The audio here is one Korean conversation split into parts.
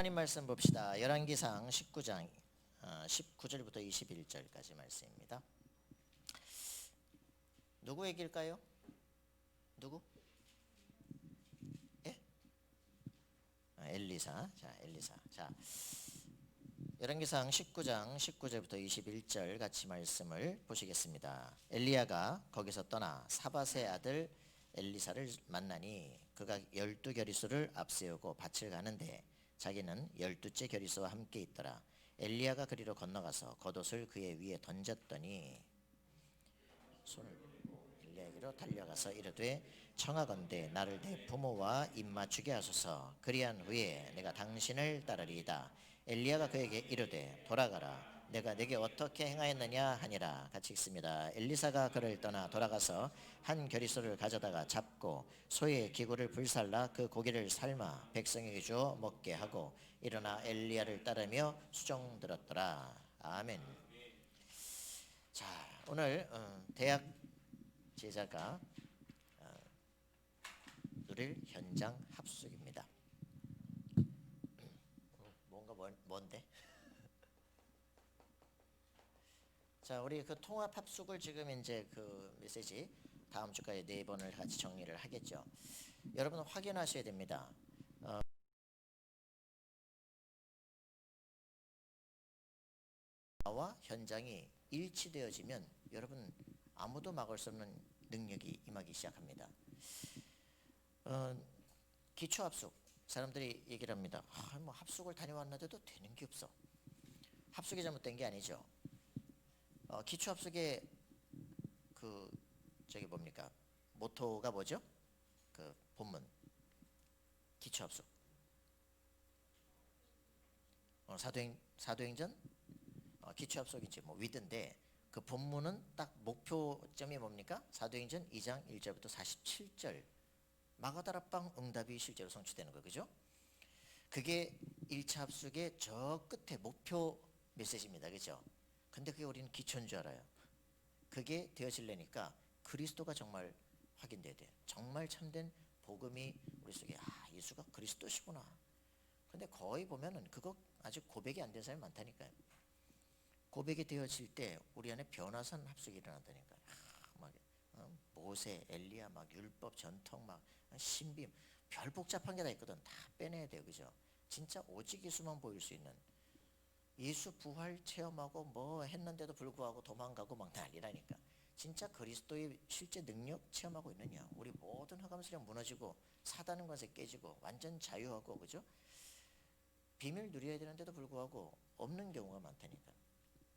하나님 말씀 봅시다. 열왕기상 19장 19절부터 21절까지 말씀입니다. 누구 얘기일까요? 누구? 예? 엘리사. 자, 엘리사. 자, 열왕기상 19장 19절부터 21절 같이 말씀을 보시겠습니다. 엘리야가 거기서 떠나 사밧의 아들 엘리사를 만나니 그가 12겨리수를 앞세우고 밭을 가는데 자기는 12째 겨리수와 함께 있더라. 엘리야가 그리로 건너가서 겉옷을 그의 위에 던졌더니 손을 엘리야에게로 달려가서 이르되 청하건대 나를 내 부모와 입맞추게 하소서. 그리한 후에 내가 당신을 따르리이다. 엘리야가 그에게 이르되 돌아가라. 내가 내게 어떻게 행하였느냐 하니라. 같이 읽습니다. 엘리사가 그를 떠나 돌아가서 한 겨리소를 가져다가 잡고 소의 기구를 불살라 그 고기를 삶아 백성에게 주어 먹게 하고 일어나 엘리야를 따르며 수종 들었더라. 아멘. 자, 오늘 대학 제자가 누릴 현장 합숙입니다. 뭔가 뭔데? 자, 우리 그 통합 합숙을 지금 이제 그 메시지 다음 주까지 4번을 같이 정리를 하겠죠. 여러분 확인하셔야 됩니다. 나와 현장이 일치되어지면 여러분 아무도 막을 수 없는 능력이 임하기 시작합니다. 기초 합숙 사람들이 얘기를 합니다. 뭐 합숙을 다녀왔는데도 되는 게 없어. 합숙이 잘못된 게 아니죠. 기초 합숙의 그 저기 뭡니까? 모토가 뭐죠? 그 본문 기초 합숙. 사도행전 기초 합숙이지 뭐 위드인데 그 본문은 딱 목표점이 뭡니까? 사도행전 2장 1절부터 47절. 마가다락방 응답이 실제로 성취되는 거 그죠? 그게 1차 합숙의 저 끝에 목표 메시지입니다. 그죠? 근데 그게 우리는 기초인 줄 알아요. 그게 되어지려니까 그리스도가 정말 확인돼야 돼요. 정말 참된 복음이 우리 속에 예수가 그리스도시구나. 근데 거의 보면은 그거 아직 고백이 안 된 사람이 많다니까요. 고백이 되어질 때 우리 안에 변화산 합숙이 일어난다니까요. 막 모세, 엘리야, 막 율법, 전통, 막 신빔, 별 복잡한 게 다 있거든. 다 빼내야 돼요, 그죠? 진짜 오직 예수만 보일 수 있는 예수 부활 체험하고 뭐 했는데도 불구하고 도망가고 막 난리라니까. 진짜 그리스도의 실제 능력 체험하고 있느냐? 우리 모든 흑암세력 무너지고 사단의 권세 깨지고 완전 자유하고 그죠? 비밀 누려야 되는데도 불구하고 없는 경우가 많다니까.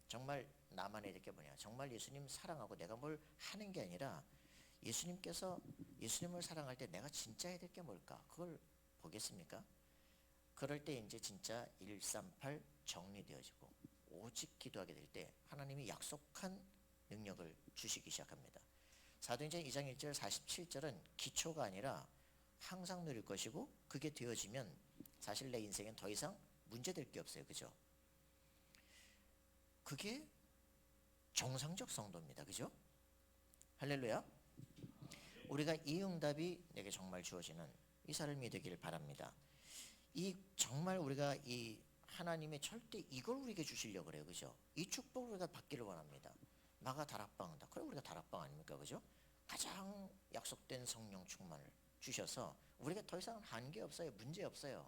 정말 나만의 게 뭐냐? 정말 예수님 사랑하고 내가 뭘 하는 게 아니라 예수님께서 예수님을 사랑할 때 내가 진짜 해야 될 게 뭘까? 그걸 보겠습니까? 그럴 때 이제 진짜 138 정리되어지고 오직 기도하게 될 때 하나님이 약속한 능력을 주시기 시작합니다. 사도행전 2장 1절 47절은 기초가 아니라 항상 누릴 것이고 그게 되어지면 사실 내 인생엔 더 이상 문제될 게 없어요. 그죠? 그게 정상적 성도입니다. 그죠? 할렐루야. 우리가 이 응답이 내게 정말 주어지는 이 삶이 되기를 바랍니다. 이 정말 우리가 이 하나님의 절대 이걸 우리에게 주시려고 그래요. 그죠? 이 축복을 우리가 받기를 원합니다. 마가 다락방이다. 그래 우리가 다락방 아닙니까? 그죠? 가장 약속된 성령 충만을 주셔서 우리가 더 이상 한계 없어요. 문제 없어요.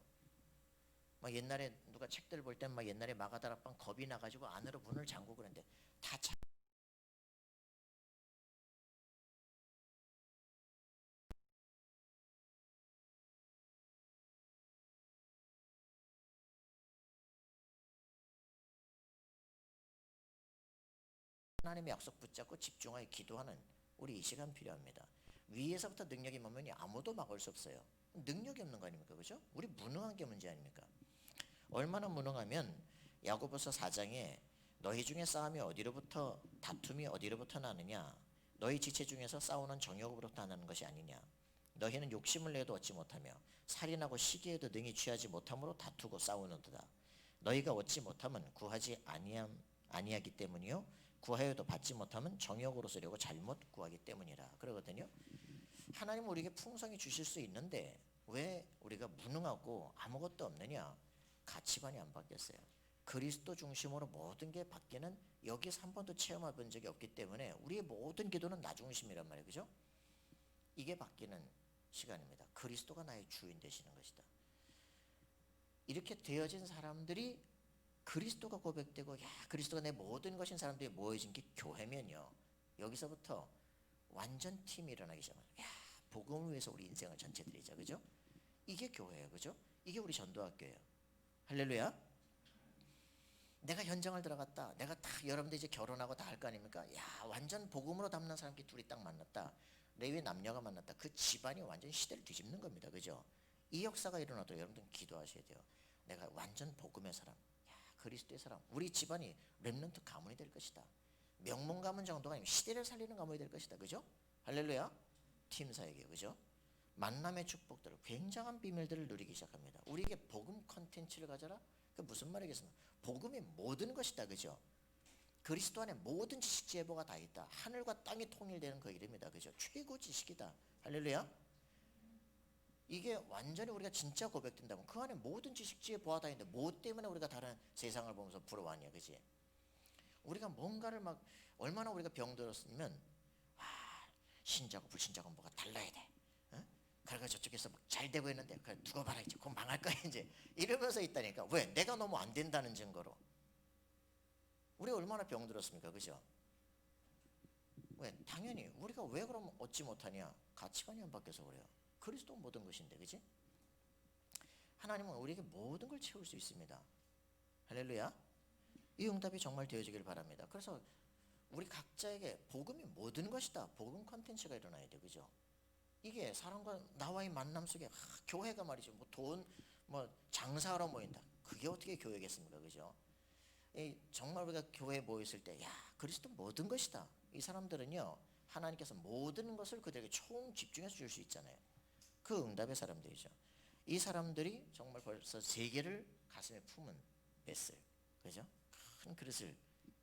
막 옛날에 누가 책들 볼 땐 막 옛날에 마가 다락방 겁이 나가지고 안으로 문을 잠그고 그랬는데 다 하나님의 약속 붙잡고 집중하여 기도하는 우리 이 시간 필요합니다. 위에서부터 능력이 오면 아무도 막을 수 없어요. 능력이 없는 거 아닙니까? 그죠? 우리 무능한 게 문제 아닙니까? 얼마나 무능하면 야고보서 4장에 너희 중에 싸움이 어디로부터 다툼이 어디로부터 나느냐? 너희 지체 중에서 싸우는 정욕으로부터 나는 것이 아니냐? 너희는 욕심을 내도 얻지 못하며 살인하고 시기에도 능히 취하지 못함으로 다투고 싸우는도다. 너희가 얻지 못함은 구하지 아니하기 때문이요 구하여도 받지 못하면 정욕으로 쓰려고 잘못 구하기 때문이라 그러거든요. 하나님은 우리에게 풍성히 주실 수 있는데 왜 우리가 무능하고 아무것도 없느냐? 가치관이 안 바뀌었어요. 그리스도 중심으로 모든 게 바뀌는, 여기서 한 번도 체험해 본 적이 없기 때문에 우리의 모든 기도는 나 중심이란 말이에요. 그죠? 이게 바뀌는 시간입니다. 그리스도가 나의 주인 되시는 것이다. 이렇게 되어진 사람들이, 그리스도가 고백되고 야 그리스도가 내 모든 것인 사람들이 모여진 게 교회면요, 여기서부터 완전 팀이 일어나기 시작합니다. 야 복음을 위해서 우리 인생을 전체 드리자. 그죠? 이게 교회예요. 그죠? 이게 우리 전도학교예요. 할렐루야. 내가 현장을 들어갔다. 내가 딱 여러분들 이제 결혼하고 다 할 거 아닙니까? 야 완전 복음으로 담는 사람끼리 둘이 딱 만났다. 레위 남녀가 만났다. 그 집안이 완전 시대를 뒤집는 겁니다. 그죠? 이 역사가 일어나도 여러분들 기도하셔야 돼요. 내가 완전 복음의 사람, 야 그리스도의 사람, 우리 집안이 렘넌트 가문이 될 것이다. 명문 가문 정도가 아니면 시대를 살리는 가문이 될 것이다. 그죠? 할렐루야. 팀 사역이에요. 그죠? 만남의 축복들을, 굉장한 비밀들을 누리기 시작합니다. 우리에게 복음 컨텐츠를 가져라. 그 무슨 말이겠습니까? 복음이 모든 것이다. 그죠? 그리스도 안에 모든 지식 지혜보가 다 있다. 하늘과 땅이 통일되는 그 이름이다. 그죠? 최고 지식이다. 할렐루야. 이게 완전히 우리가 진짜 고백된다면 그 안에 모든 지식 지혜 보아 다 있는데 뭐 때문에 우리가 다른 세상을 보면서 부러워하냐. 그지? 우리가 뭔가를 막 얼마나 우리가 병들었으면 신자고 불신자고 뭐가 달라야 돼. 어? 그러니까 저쪽에서 막 잘 되고 있는데 그래 두고 봐라 이제 그건 망할 거야 이제 이러면서 있다니까. 왜? 내가 너무 안 된다는 증거로. 우리 얼마나 병들었습니까? 그죠? 왜? 당연히 우리가 왜 그럼 얻지 못하냐? 가치관이 안 바뀌어서 그래요. 그리스도 모든 것인데. 그지? 하나님은 우리에게 모든 걸 채울 수 있습니다. 할렐루야. 이 응답이 정말 되어지길 바랍니다. 그래서 우리 각자에게 복음이 모든 것이다. 복음 컨텐츠가 일어나야 돼. 그죠? 이게 사람과 나와의 만남 속에 교회가 말이죠. 뭐 돈, 뭐 장사하러 모인다. 그게 어떻게 교회겠습니까? 그죠? 정말 우리가 교회에 모였을 때, 야 그리스도 모든 것이다. 이 사람들은요, 하나님께서 모든 것을 그들에게 총 집중해서 줄 수 있잖아요. 그 응답의 사람들이죠. 이 사람들이 정말 벌써 세계를 가슴에 품은 베슬, 그죠? 큰 그릇을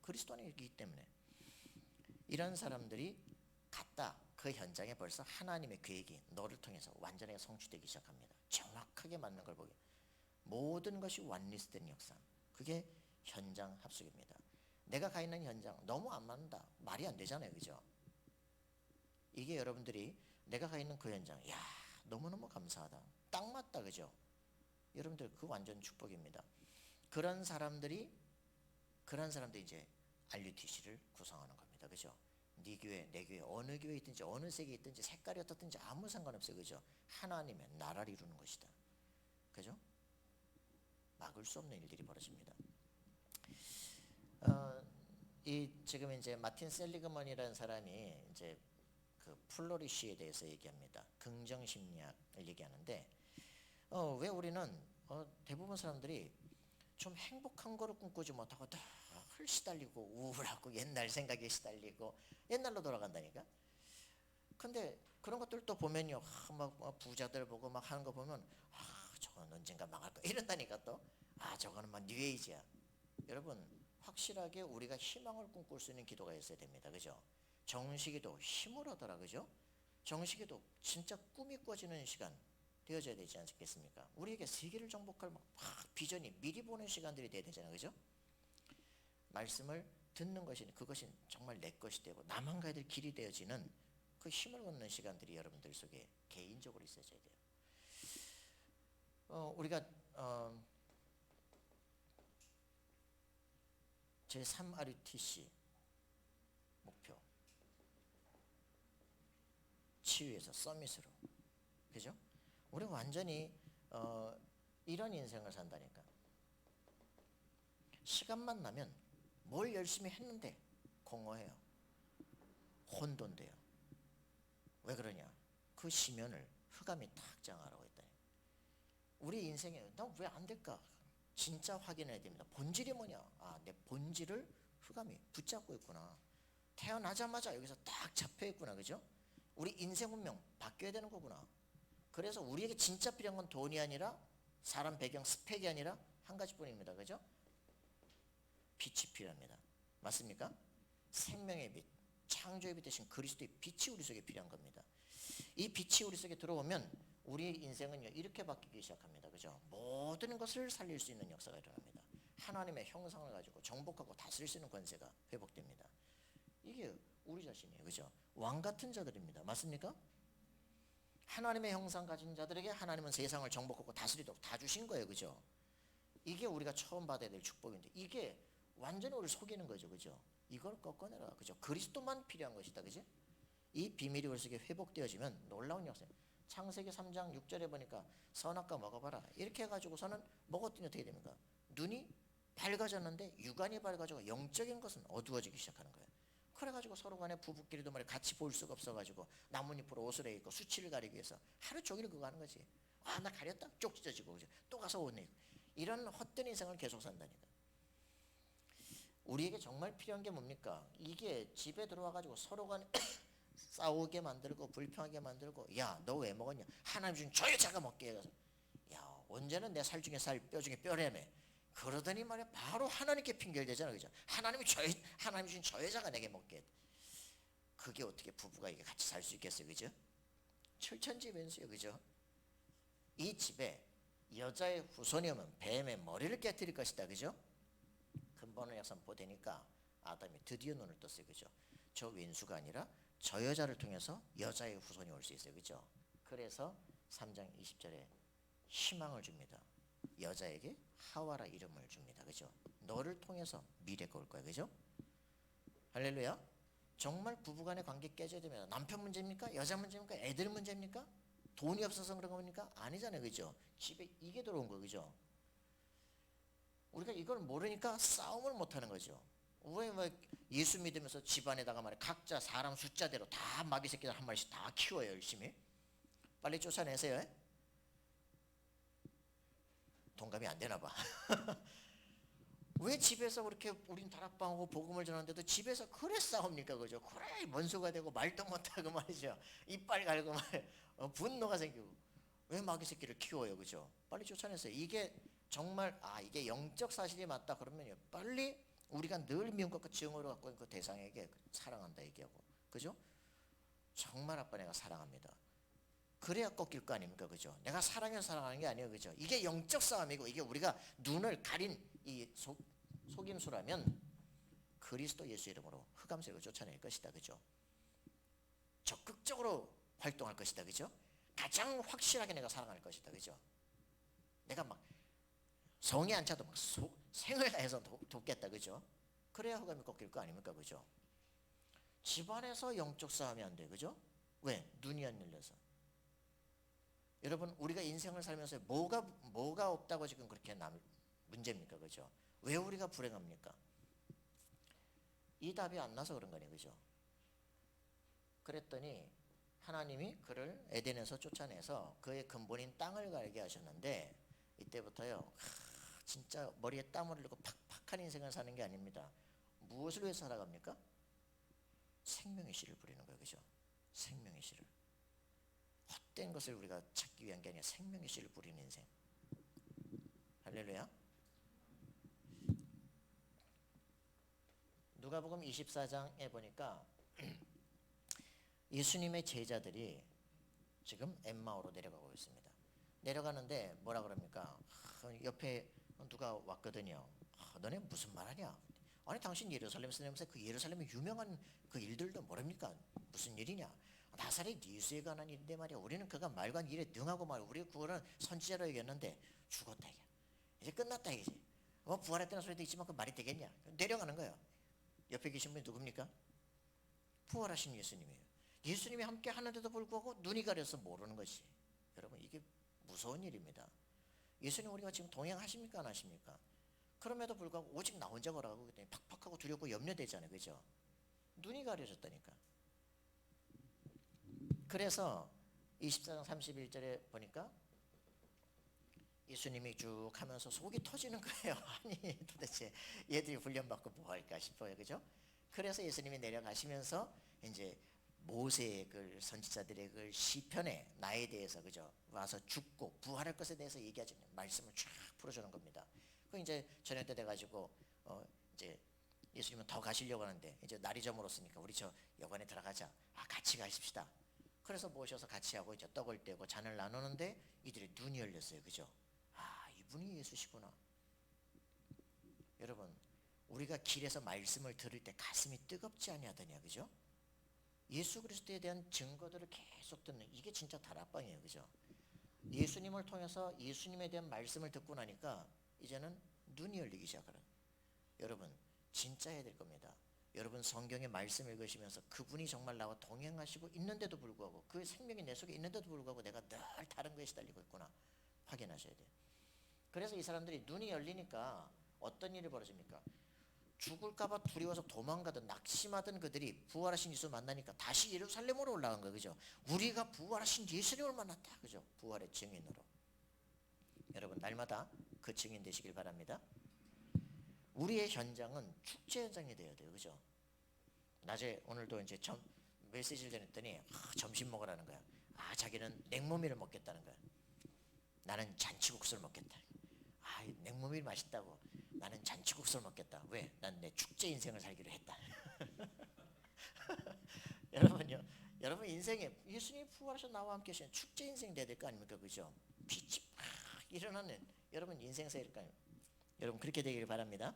그리스도 안에 있기 때문에 이런 사람들이 갔다. 그 현장에 벌써 하나님의 계획이 너를 통해서 완전하게 성취되기 시작합니다. 정확하게 맞는 걸 보게. 모든 것이 완리스된 역사. 그게 현장 합숙입니다. 내가 가 있는 현장 너무 안 맞는다. 말이 안 되잖아요. 그죠? 이게 여러분들이 내가 가 있는 그 현장, 야 너무너무 감사하다. 딱 맞다. 그죠? 여러분들 그 완전 축복입니다. 그런 사람들이 이제 RUTC를 구성하는 겁니다. 그죠? 네 교회, 내 교회, 어느 교회에 있든지 어느 세계에 있든지 색깔이 어떻든지 아무 상관없어요. 그죠? 하나님의 나라를 이루는 것이다. 그죠? 막을 수 없는 일들이 벌어집니다. 이 지금 이제 마틴 셀리그먼이라는 사람이 이제 그 플로리쉬에 대해서 얘기합니다. 긍정 심리학을 얘기하는데 왜 우리는 대부분 사람들이 좀 행복한 거를 꿈꾸지 못하고 늘 시달리고 우울하고 옛날 생각에 시달리고 옛날로 돌아간다니까. 근데 그런 것들 또 보면요, 막 부자들 보고 막 하는 거 보면 저건 언젠가 망할 거 이런다니까. 또 저거는 막 뉴에이지야. 여러분 확실하게 우리가 희망을 꿈꿀 수 있는 기도가 있어야 됩니다. 그죠? 정식이도 힘을 얻어라. 그죠? 정식이도 진짜 꿈이 꿔지는 시간 되어져야 되지 않겠습니까? 우리에게 세계를 정복할 막 비전이 미리 보는 시간들이 돼야 되잖아요. 그죠? 말씀을 듣는 것이, 그것이 정말 내 것이 되고 나만 가야 될 길이 되어지는 그 힘을 얻는 시간들이 여러분들 속에 개인적으로 있어져야 돼요. 우리가 제3 RUTC 목표 치유에서 서밋으로. 그죠? 우리 완전히 이런 인생을 산다니까. 시간만 나면 뭘 열심히 했는데 공허해요. 혼돈돼요. 왜 그러냐? 그 심연을 흑암이 탁 장하라고 했다니. 우리 인생에 나 왜 안 될까? 진짜 확인해야 됩니다. 본질이 뭐냐? 내 본질을 흑암이 붙잡고 있구나. 태어나자마자 여기서 딱 잡혀 있구나. 그죠? 우리 인생 운명 바뀌어야 되는 거구나. 그래서 우리에게 진짜 필요한 건 돈이 아니라 사람 배경 스펙이 아니라 한 가지뿐입니다. 그죠? 빛이 필요합니다. 맞습니까? 생명의 빛, 창조의 빛 대신 그리스도의 빛이 우리 속에 필요한 겁니다. 이 빛이 우리 속에 들어오면 우리 인생은요 이렇게 바뀌기 시작합니다. 그죠? 모든 것을 살릴 수 있는 역사가 일어납니다. 하나님의 형상을 가지고 정복하고 다스릴 수 있는 권세가 회복됩니다. 이게 우리 자신이에요. 그죠? 왕 같은 자들입니다. 맞습니까? 하나님의 형상 가진 자들에게 하나님은 세상을 정복하고 다스리도록 다 주신 거예요. 그죠? 이게 우리가 처음 받아야 될 축복인데 이게 완전히 우리를 속이는 거죠. 그죠? 이걸 꺾어내라. 그죠? 그리스도만 필요한 것이다. 그죠? 이 비밀이 우리 속에 회복되어지면 놀라운 역사예요. 창세기 3장 6절에 보니까 선악과 먹어봐라 이렇게 해가지고서는 먹었더니 어떻게 됩니까? 눈이 밝아졌는데 육안이 밝아지고 영적인 것은 어두워지기 시작하는 거예요. 그래가지고 서로 간에 부부끼리도 말이야 같이 볼 수가 없어가지고 나뭇잎으로 옷을 입고 수치를 가리기 위해서 하루 종일 그거 하는 거지. 아 나 가렸다 쪽 찢어지고 그죠? 또 가서 옷 입고 이런 헛된 인생을 계속 산다니까. 우리에게 정말 필요한 게 뭡니까? 이게 집에 들어와가지고 서로 간에 싸우게 만들고 불평하게 만들고 야 너 왜 먹었냐? 하나님 준 저 여자가 먹게 해서 야 언제는 내 살 중에 살 뼈 중에 뼈래매 그러더니 말이야 바로 하나님께 핑계를 대잖아. 그죠? 하나님 준 저 여자가 내게 먹게 했다. 그게 어떻게 부부가 이게 같이 살 수 있겠어요? 그죠? 철천지변수요. 그죠? 이 집에 여자의 후손이 오면 뱀의 머리를 깨뜨릴 것이다. 그죠? 근본을 약선 보되니까 아담이 드디어 눈을 떴어요. 그죠? 저 왼수가 아니라 저 여자를 통해서 여자의 후손이 올 수 있어요. 그죠? 그래서 3장 20절에 희망을 줍니다. 여자에게 하와라 이름을 줍니다. 그죠? 너를 통해서 미래가 올 거야. 그죠? 할렐루야. 정말 부부간의 관계 깨져야 됩니다. 남편 문제입니까? 여자 문제입니까? 애들 문제입니까? 돈이 없어서 그런 겁니까? 아니잖아요. 그죠? 집에 이게 들어온 거. 그죠? 우리가 이걸 모르니까 싸움을 못하는 거죠. 왜 예수 믿으면서 집안에다가 말이야 각자 사람 숫자대로 다 마귀 새끼들 한 마리씩 다 키워요. 열심히 빨리 쫓아내세요. 동감이 안 되나 봐. 왜 집에서 그렇게 우린 다락방하고 복음을 전하는데도 집에서 그래 싸웁니까? 그죠? 그래 원수가 되고 말도 못하고 말이죠. 이빨 갈고 분노가 생기고 왜 마귀 새끼를 키워요? 그죠? 빨리 쫓아내세요. 이게 정말 이게 영적 사실이 맞다 그러면요 빨리 우리가 늘 미운 것과 증오를 갖고 있는 그 대상에게 사랑한다 얘기하고 그죠? 정말 아빠 내가 사랑합니다. 그래야 꺾일 거 아닙니까? 그죠? 내가 사랑해서 사랑하는 게 아니에요. 그죠? 이게 영적 싸움이고 이게 우리가 눈을 가린 이 속임수라면 그리스도 예수 이름으로 흑암색을 쫓아낼 것이다. 그죠? 적극적으로 활동할 것이다. 그죠? 가장 확실하게 내가 사랑할 것이다. 그죠? 내가 막 성에 안 차도 막 생을 다해서 돕겠다. 그죠? 그래야 흑암이 꺾일 거 아닙니까? 그죠? 집안에서 영적 싸움이 안 돼. 그죠? 왜? 눈이 안 열려서. 여러분 우리가 인생을 살면서 뭐가 없다고 지금 그렇게 문제입니까? 그죠? 왜 우리가 불행합니까? 이 답이 안 나서 그런 거네. 그죠? 그랬더니 하나님이 그를 에덴에서 쫓아내서 그의 근본인 땅을 갈게 하셨는데 이때부터요 진짜 머리에 땀을 흘리고 팍팍한 인생을 사는 게 아닙니다. 무엇을 위해서 살아갑니까? 생명의 씨를 부리는 거예요. 그죠? 생명의 씨를. 헛된 것을 우리가 찾기 위한 게 아니라 생명의 씨를 부리는 인생. 할렐루야. 누가복음 24장에 보니까 예수님의 제자들이 지금 엠마오로 내려가고 있습니다. 내려가는데 뭐라 그럽니까? 옆에 누가 왔거든요. 너네 무슨 말하냐? 아니 당신 예루살렘 사람에서 그 예루살렘의 유명한 그 일들도 모릅니까? 무슨 일이냐? 나사렛 예수에 관한 일인데 말이야. 우리는 그가 말과 일에 능하고 말이야. 우리 그거는 선지자로 여겼는데 죽었다 이게. 이제 끝났다 이게. 뭐 부활했다는 소리도 있지만 그 말이 되겠냐? 내려가는 거예요. 옆에 계신 분이 누굽니까? 부활하신 예수님이에요. 예수님이 함께 하는데도 불구하고 눈이 가려서 모르는 것이. 여러분 이게 무서운 일입니다. 예수님 우리가 지금 동행하십니까 안 하십니까? 그럼에도 불구하고 오직 나 혼자 거라고 그랬더니 팍팍하고 두렵고 염려되잖아요. 그죠? 눈이 가려졌다니까. 그래서 24장 31절에 보니까 예수님이 쭉 하면서 속이 터지는 거예요. 아니 도대체 얘들이 훈련받고 뭐 할까 싶어요. 그죠? 그래서 예수님이 내려가시면서 이제 모세의 그 선지자들의 그 시편에 나에 대해서 그죠? 와서 죽고 부활할 것에 대해서 얘기하지 말씀을 쫙 풀어주는 겁니다. 그 이제 저녁 때 돼가지고 이제 예수님은 더 가시려고 하는데 이제 날이 저물었으니까 우리 저 여관에 들어가자. 같이 가십시다. 그래서 모셔서 같이 하고 이제 떡을 떼고 잔을 나누는데 이들의 눈이 열렸어요. 그죠? 아, 이분이 예수시구나. 여러분, 우리가 길에서 말씀을 들을 때 가슴이 뜨겁지 아니하더냐, 그죠? 예수 그리스도에 대한 증거들을 계속 듣는, 이게 진짜 다락방이에요. 그죠? 예수님을 통해서 예수님에 대한 말씀을 듣고 나니까 이제는 눈이 열리기 시작하는. 여러분, 진짜 해야 될 겁니다. 여러분, 성경의 말씀 읽으시면서 그분이 정말 나와 동행하시고 있는데도 불구하고, 그 생명이 내 속에 있는데도 불구하고 내가 늘 다른 것에 시달리고 있구나 확인하셔야 돼요. 그래서 이 사람들이 눈이 열리니까 어떤 일이 벌어집니까? 죽을까봐 두려워서 도망가든 낙심하던 그들이 부활하신 예수 만나니까 다시 예루살렘으로 올라간 거예요. 그죠? 우리가 부활하신 예수님을 만났다. 그죠? 부활의 증인으로. 여러분, 날마다 그 증인 되시길 바랍니다. 우리의 현장은 축제 현장이 되어야 돼요. 그죠? 낮에 오늘도 이제 메시지를 전했더니 점심 먹으라는 거야. 자기는 냉모미를 먹겠다는 거야. 나는 잔치국수를 먹겠다. 냉모밀 맛있다고. 나는 잔치국수를 먹겠다. 왜? 난 내 축제 인생을 살기로 했다. 여러분요, 여러분 인생에 예수님 부활하셔 나와 함께 하시는 축제 인생 돼야 될 거 아닙니까? 그죠? 빛이 팍 일어나는 여러분 인생사일까요? 여러분 그렇게 되기를 바랍니다.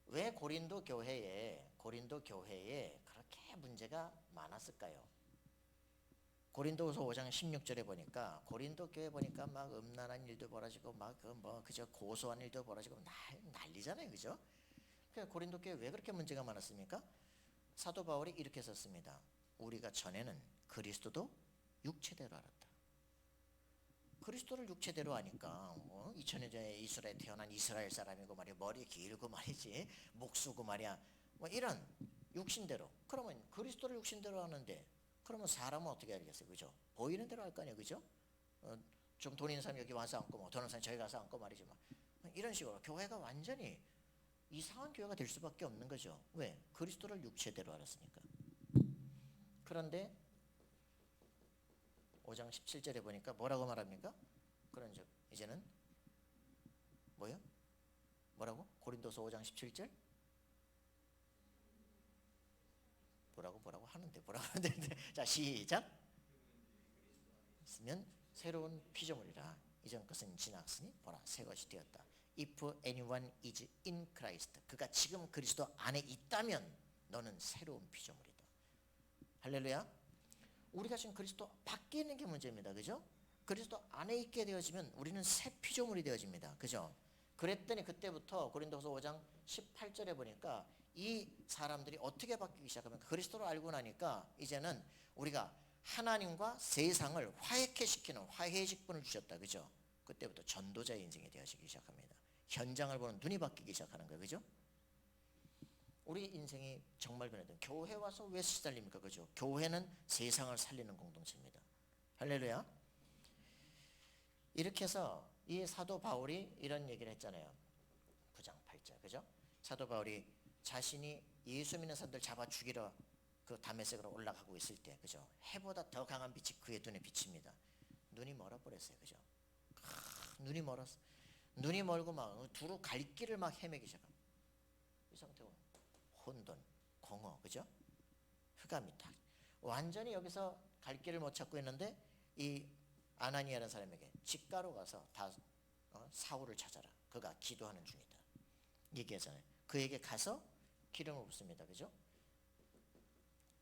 왜 고린도 교회에 그렇게 문제가 많았을까요? 고린도후서 5장 16절에 보니까 고린도 교회 보니까 막 음란한 일도 벌어지고 막 그저 고소한 일도 벌어지고 난리잖아요. 그죠? 그러니까 고린도 교회 왜 그렇게 문제가 많았습니까? 사도 바울이 이렇게 썼습니다. 우리가 전에는 그리스도도 육체대로 알았다. 그리스도를 육체대로 아니까 2000년 전에 이스라엘에 태어난 이스라엘 사람이고 말이야, 머리 길고 말이지, 목수고 말이야, 뭐 이런 육신대로. 그러면 그리스도를 육신대로 하는데 그러면 사람은 어떻게 알겠어요? 그죠? 보이는 대로 할 거 아니에요. 그죠? 좀 돈 있는 사람이 여기 와서 앉고 뭐 돈 없는 사람이 저기 가서 앉고 말이지 뭐. 이런 식으로 교회가 완전히 이상한 교회가 될 수밖에 없는 거죠. 왜? 그리스도를 육체대로 알았으니까. 그런데 5장 17절에 보니까 뭐라고 말합니까? 그런즉 이제는 뭐요? 뭐라고? 고린도서 5장 17절? 뭐라고 하는데 자 시작. 쓰면 새로운 피조물이라 이전 것은 지났으니 보라 새 것이 되었다. If anyone is in Christ, 그가 지금 그리스도 안에 있다면 너는 새로운 피조물이다. 할렐루야. 우리가 지금 그리스도 밖에 있는 게 문제입니다. 그죠? 그리스도 안에 있게 되어지면 우리는 새 피조물이 되어집니다. 그죠? 그랬더니 그때부터 고린도서 5장 18절에 보니까 이 사람들이 어떻게 바뀌기 시작하면 그리스도를 알고 나니까 이제는 우리가 하나님과 세상을 화해케 시키는 화해의 직분을 주셨다. 그죠? 그때부터 전도자의 인생이 되어지기 시작합니다. 현장을 보는 눈이 바뀌기 시작하는 거예요. 그죠? 우리 인생이 정말 변화된, 교회 와서 왜 시달립니까? 그죠? 교회는 세상을 살리는 공동체입니다. 할렐루야. 이렇게 해서 이 사도 바울이 이런 얘기를 했잖아요. 9장 8절. 그죠? 사도 바울이 자신이 예수 믿는 사람들 잡아 죽이러 그 다메섹으로 올라가고 있을 때, 그죠? 해보다 더 강한 빛이 그의 눈에 비칩니다. 눈이 멀어버렸어요. 그죠? 눈이 멀었어. 눈이 멀고 막 두루 갈 길을 막 헤매기 시작합니다. 이 상태고 혼돈, 공허, 그죠? 흑암이 딱 완전히 여기서 갈 길을 못 찾고 있는데 이 아나니아라는 사람에게 직가로 가서 다 사울을 찾아라. 그가 기도하는 중이다. 얘기하잖아요. 그에게 가서 기름을 붓습니다. 그죠?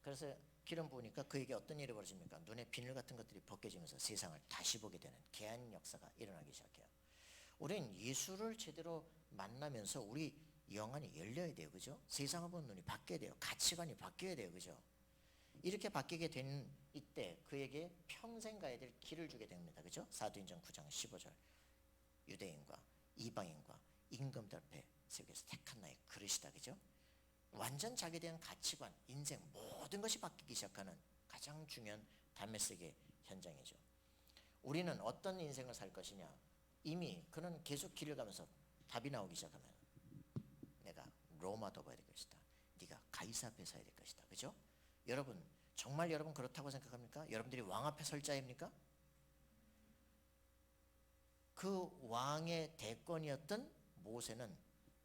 그래서 기름 부으니까 그에게 어떤 일이 벌어집니까? 눈에 비늘 같은 것들이 벗겨지면서 세상을 다시 보게 되는 개한 역사가 일어나기 시작해요. 우리는 예수를 제대로 만나면서 우리 영안이 열려야 돼요. 그죠? 세상을 보는 눈이 바뀌어야 돼요. 가치관이 바뀌어야 돼요. 그죠? 이렇게 바뀌게 된 이때 그에게 평생 가야 될 길을 주게 됩니다. 그죠? 사도행전 9장 15절. 유대인과 이방인과 임금들 앞에 세계에서 택한 나의 그릇이다. 그죠? 완전 자기에 대한 가치관, 인생 모든 것이 바뀌기 시작하는 가장 중요한 다메섹의 현장이죠. 우리는 어떤 인생을 살 것이냐? 이미 그는 계속 길을 가면서 답이 나오기 시작하면 내가 로마도 가야 될 것이다. 네가 가이사 앞에 서야 될 것이다. 그죠? 여러분 정말 여러분 그렇다고 생각합니까? 여러분들이 왕 앞에 설 자입니까? 그 왕의 대권이었던 모세는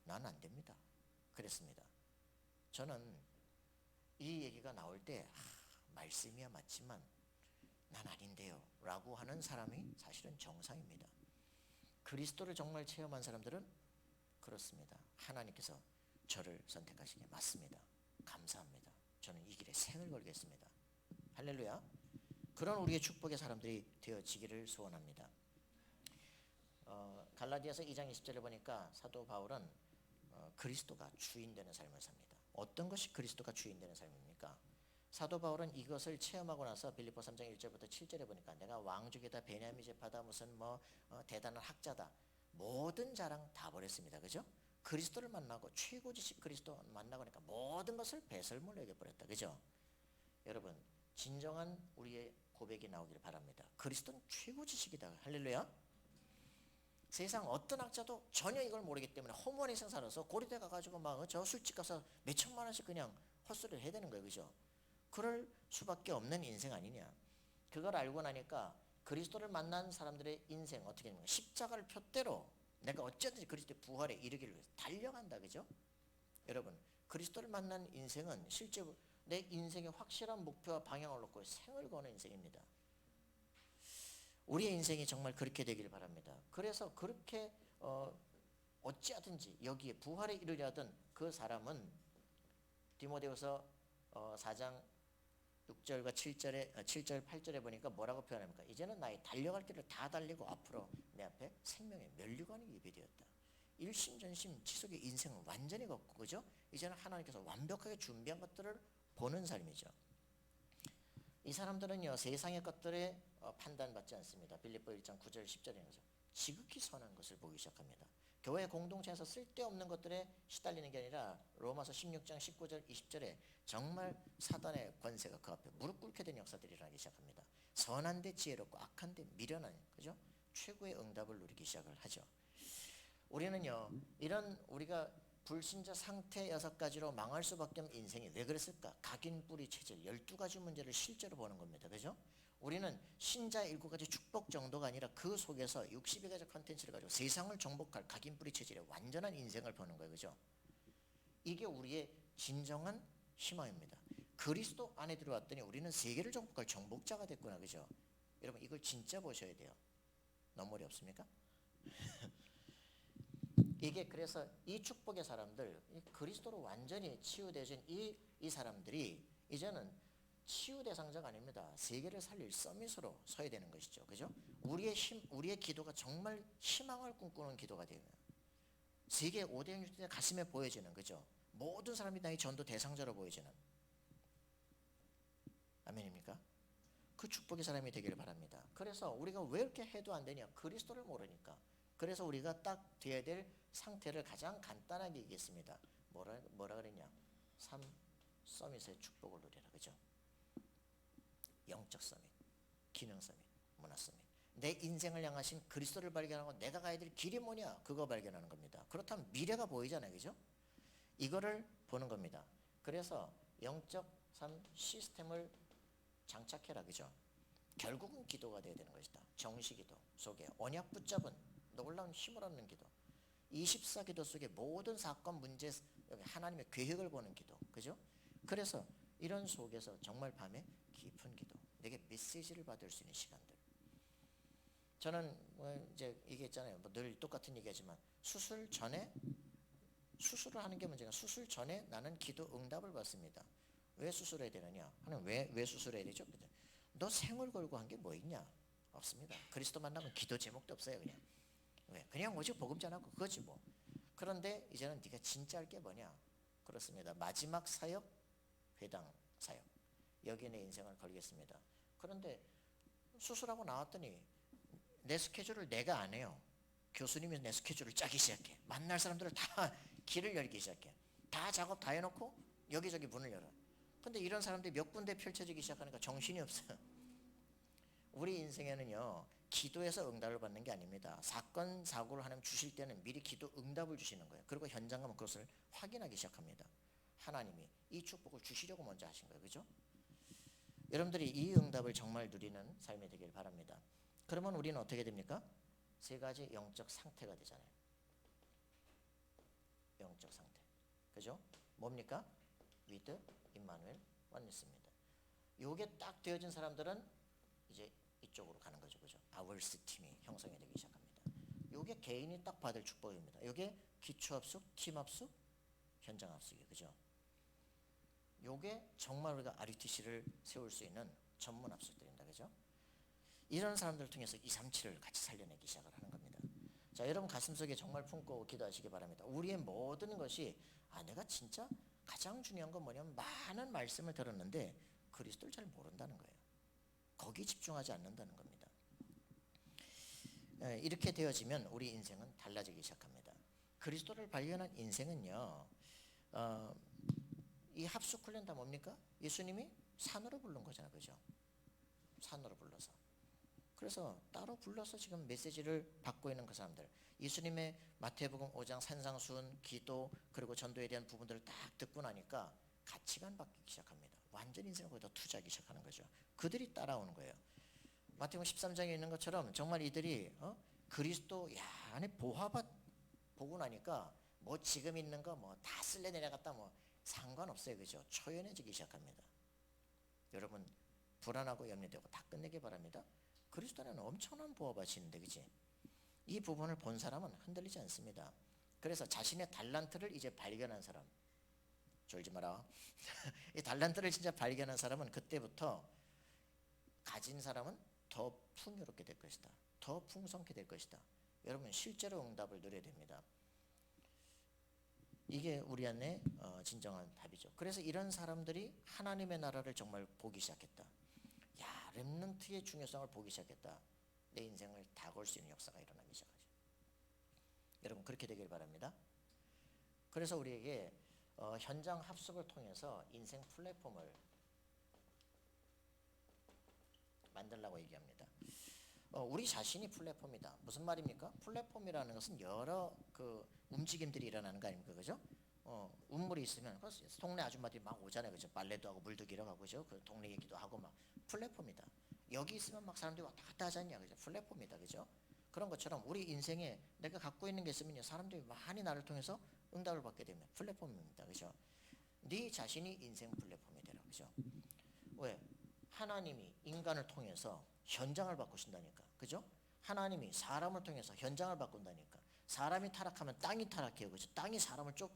난 안 됩니다. 그랬습니다. 저는 이 얘기가 나올 때 말씀이야 맞지만 난 아닌데요 라고 하는 사람이 사실은 정상입니다. 그리스도를 정말 체험한 사람들은 그렇습니다. 하나님께서 저를 선택하시기에 맞습니다. 감사합니다. 저는 이 길에 생을 걸겠습니다. 할렐루야. 그런 우리의 축복의 사람들이 되어지기를 소원합니다. 갈라디아서 2장 20절에 보니까 사도 바울은 그리스도가 주인 되는 삶을 삽니다. 어떤 것이 그리스도가 주인 되는 삶입니까? 사도 바울은 이것을 체험하고 나서 빌립보 3장 1절부터 7절에 보니까 내가 왕족이다, 베냐민 제파다, 무슨 대단한 학자다, 모든 자랑 다 버렸습니다. 그죠? 그리스도를 만나고 최고 지식 그리스도 만나고 하니까 모든 것을 배설물로 여겨버렸다. 그죠? 여러분 진정한 우리의 고백이 나오기를 바랍니다. 그리스도는 최고 지식이다. 할렐루야. 세상 어떤 학자도 전혀 이걸 모르기 때문에 허무한 인생 살아서 고리대 가가지고 막 저 술집 가서 몇 천만 원씩 그냥 헛소리를 해야 되는 거예요. 그죠? 그럴 수밖에 없는 인생 아니냐. 그걸 알고 나니까 그리스도를 만난 사람들의 인생 어떻게 되는 거야? 십자가를 푯대로 내가 어쨌든지 그리스도의 부활에 이르기를 위해서 달려간다. 그죠? 여러분 그리스도를 만난 인생은 실제 내 인생의 확실한 목표와 방향을 놓고 생을 거는 인생입니다. 우리의 인생이 정말 그렇게 되기를 바랍니다. 그래서 그렇게 어찌하든지 여기에 부활에 이르려 하던 그 사람은 디모데후서 4장 6절과 7절 8절에 보니까 뭐라고 표현합니까? 이제는 나의 달려갈 길을 다 달리고 앞으로 내 앞에 생명의 면류관이 예비되었다. 일심전심 지속의 인생을 완전히 걷고 그죠? 이제는 하나님께서 완벽하게 준비한 것들을 보는 삶이죠. 이 사람들은요 세상의 것들에 판단받지 않습니다. 빌립보 1장 9절 10절에 거죠. 지극히 선한 것을 보기 시작합니다. 교회 공동체에서 쓸데없는 것들에 시달리는 게 아니라 로마서 16장 19절 20절에 정말 사단의 권세가 그 앞에 무릎 꿇게 된 역사들이 일어나기 시작합니다. 선한데 지혜롭고 악한데 미련한 그죠? 최고의 응답을 누리기 시작을 하죠. 우리는요 이런 우리가 불신자 상태 6가지로 망할 수밖에 없는 인생이 왜 그랬을까? 각인 뿌리 체질 12가지 문제를 실제로 보는 겁니다. 그죠? 우리는 신자 7가지 축복 정도가 아니라 그 속에서 62가지 컨텐츠를 가지고 세상을 정복할 각인 뿌리 체질의 완전한 인생을 보는 거예요. 그죠? 이게 우리의 진정한 희망입니다. 그리스도 안에 들어왔더니 우리는 세계를 정복할 정복자가 됐구나. 그죠? 여러분 이걸 진짜 보셔야 돼요. 너무 어렵습니까? 이게 그래서 이 축복의 사람들 그리스도로 완전히 치유되신 이 사람들이 이제는 치유 대상자가 아닙니다. 세계를 살릴 서밋으로 서야 되는 것이죠. 그죠? 우리의 기도가 정말 희망을 꿈꾸는 기도가 되면 세계 5대 6대 가슴에 보여지는 그죠? 모든 사람이 나의 전도 대상자로 보여지는 아멘입니까? 그 축복의 사람이 되기를 바랍니다. 그래서 우리가 왜 이렇게 해도 안 되냐? 그리스도를 모르니까. 그래서 우리가 딱 돼야 될 상태를 가장 간단하게 얘기했습니다. 뭐라 그랬냐? 3 서밋의 축복을 누려라. 그죠? 영적 서밋, 기능 서밋, 문화 서밋. 내 인생을 향하신 그리스도를 발견하고 내가 가야 될 길이 뭐냐? 그거 발견하는 겁니다. 그렇다면 미래가 보이잖아요. 그죠? 이거를 보는 겁니다. 그래서 영적 삶 시스템을 장착해라. 그죠? 결국은 기도가 돼야 되는 것이다. 정시기도 속에 언약 붙잡은 놀라운 힘을 얻는 기도. 24기도 속에 모든 사건 문제 하나님의 계획을 보는 기도. 그죠? 그래서 이런 속에서 정말 밤에 깊은 기도, 내게 메시지를 받을 수 있는 시간들. 저는 이제 얘기했잖아요. 늘 똑같은 얘기하지만 수술을 수술을 하는 게 문제가 수술 전에 나는 기도 응답을 받습니다. 왜 수술해야 되느냐? 하는 왜 수술해야 되죠? 너 생을 걸고 한 게 뭐 있냐? 없습니다. 그리스도 만나면 기도 제목도 없어요. 그냥 오직 복음 전하고 그거지 뭐. 그런데 이제는 네가 진짜 할 게 뭐냐? 그렇습니다. 마지막 사역, 회당 사역. 여기에 내 인생을 걸겠습니다. 그런데 수술하고 나왔더니 내 스케줄을 내가 안 해요. 교수님이 내 스케줄을 짜기 시작해. 만날 사람들을 다 길을 열기 시작해. 다 작업 다 해놓고 여기저기 문을 열어. 근데 이런 사람들이 몇 군데 펼쳐지기 시작하니까 정신이 없어요. 우리 인생에는요 기도에서 응답을 받는 게 아닙니다. 사건 사고를 하나님 주실 때는 미리 기도 응답을 주시는 거예요. 그리고 현장 가면 그것을 확인하기 시작합니다. 하나님이 이 축복을 주시려고 먼저 하신 거예요. 그죠? 여러분들이 이 응답을 정말 누리는 삶이 되길 바랍니다. 그러면 우리는 어떻게 됩니까? 3가지 영적 상태가 되잖아요. 영적 상태. 그죠? 뭡니까? with 임마누엘 원리스입니다. 요게 딱 되어진 사람들은 이제 이쪽으로 가는 거죠. 그죠? 아월스 팀이 형성이 되기 시작합니다. 요게 개인이 딱 받을 축복입니다. 요게 기초 합숙, 팀 합숙, 현장 합숙이에요. 그죠? 요게 정말 우리가 RUTC를 세울 수 있는 전문 합숙들입니다. 그죠? 이런 사람들을 통해서 237을 같이 살려내기 시작을 하는 겁니다. 자, 여러분 가슴속에 정말 품고 기도하시기 바랍니다. 우리의 모든 것이 내가 진짜 가장 중요한 건 뭐냐면 많은 말씀을 들었는데 그리스도를 잘 모른다는 거예요. 거기 집중하지 않는다는 겁니다. 이렇게 되어지면 우리 인생은 달라지기 시작합니다. 그리스도를 발견한 인생은요, 이 합숙 훈련 다 뭡니까? 예수님이 산으로 부른 거잖아요. 그죠? 산으로 불러서. 그래서 따로 불러서 지금 메시지를 받고 있는 그 사람들, 예수님의 마태복음 5장 산상수훈, 기도, 그리고 전도에 대한 부분들을 딱 듣고 나니까 가치관 바뀌기 시작합니다. 완전 인생을 거기다 투자하기 시작하는 거죠. 그들이 따라오는 거예요. 마태복음 13장에 있는 것처럼 정말 이들이 그리스도 안에 보화받 보고 나니까 뭐 지금 있는 거 뭐 다 쓸래 내려갔다 뭐 상관없어요. 그죠? 초연해지기 시작합니다. 여러분 불안하고 염려되고 다 끝내기 바랍니다. 그리스도 안에는 엄청난 보호받이 있는데, 그치? 이 부분을 본 사람은 흔들리지 않습니다. 그래서 자신의 달란트를 이제 발견한 사람, 졸지 마라. 이 달란트를 진짜 발견한 사람은 그때부터 가진 사람은 더 풍요롭게 될 것이다. 더 풍성케 될 것이다. 여러분 실제로 응답을 누려야 됩니다. 이게 우리 안에 진정한 답이죠. 그래서 이런 사람들이 하나님의 나라를 정말 보기 시작했다. 렘넌트의 중요성을 보기 시작했다. 내 인생을 다 걸 수 있는 역사가 일어나기 시작하죠. 여러분 그렇게 되길 바랍니다. 그래서 우리에게 현장 합숙을 통해서 인생 플랫폼을 만들라고 얘기합니다. 우리 자신이 플랫폼이다. 무슨 말입니까? 플랫폼이라는 것은 여러 그 움직임들이 일어나는 거 아닙니까? 그죠? 운물이 있으면 동네 아줌마들이 막 오잖아요. 그죠? 빨래도 하고 물도 길어가고 그죠? 그 동네 얘기도 하고 막 플랫폼이다. 여기 있으면 막 사람들이 왔다 갔다 하지 않냐. 그죠? 플랫폼이다. 그죠? 그런 것처럼 우리 인생에 내가 갖고 있는 게 있으면요. 사람들이 많이 나를 통해서 응답을 받게 되면 플랫폼입니다. 그죠? 네 자신이 인생 플랫폼이 되라. 그죠? 왜? 하나님이 인간을 통해서 현장을 바꾸신다니까. 그죠? 하나님이 사람을 통해서 현장을 바꾼다니까. 사람이 타락하면 땅이 타락해요. 그죠? 땅이 사람을 좀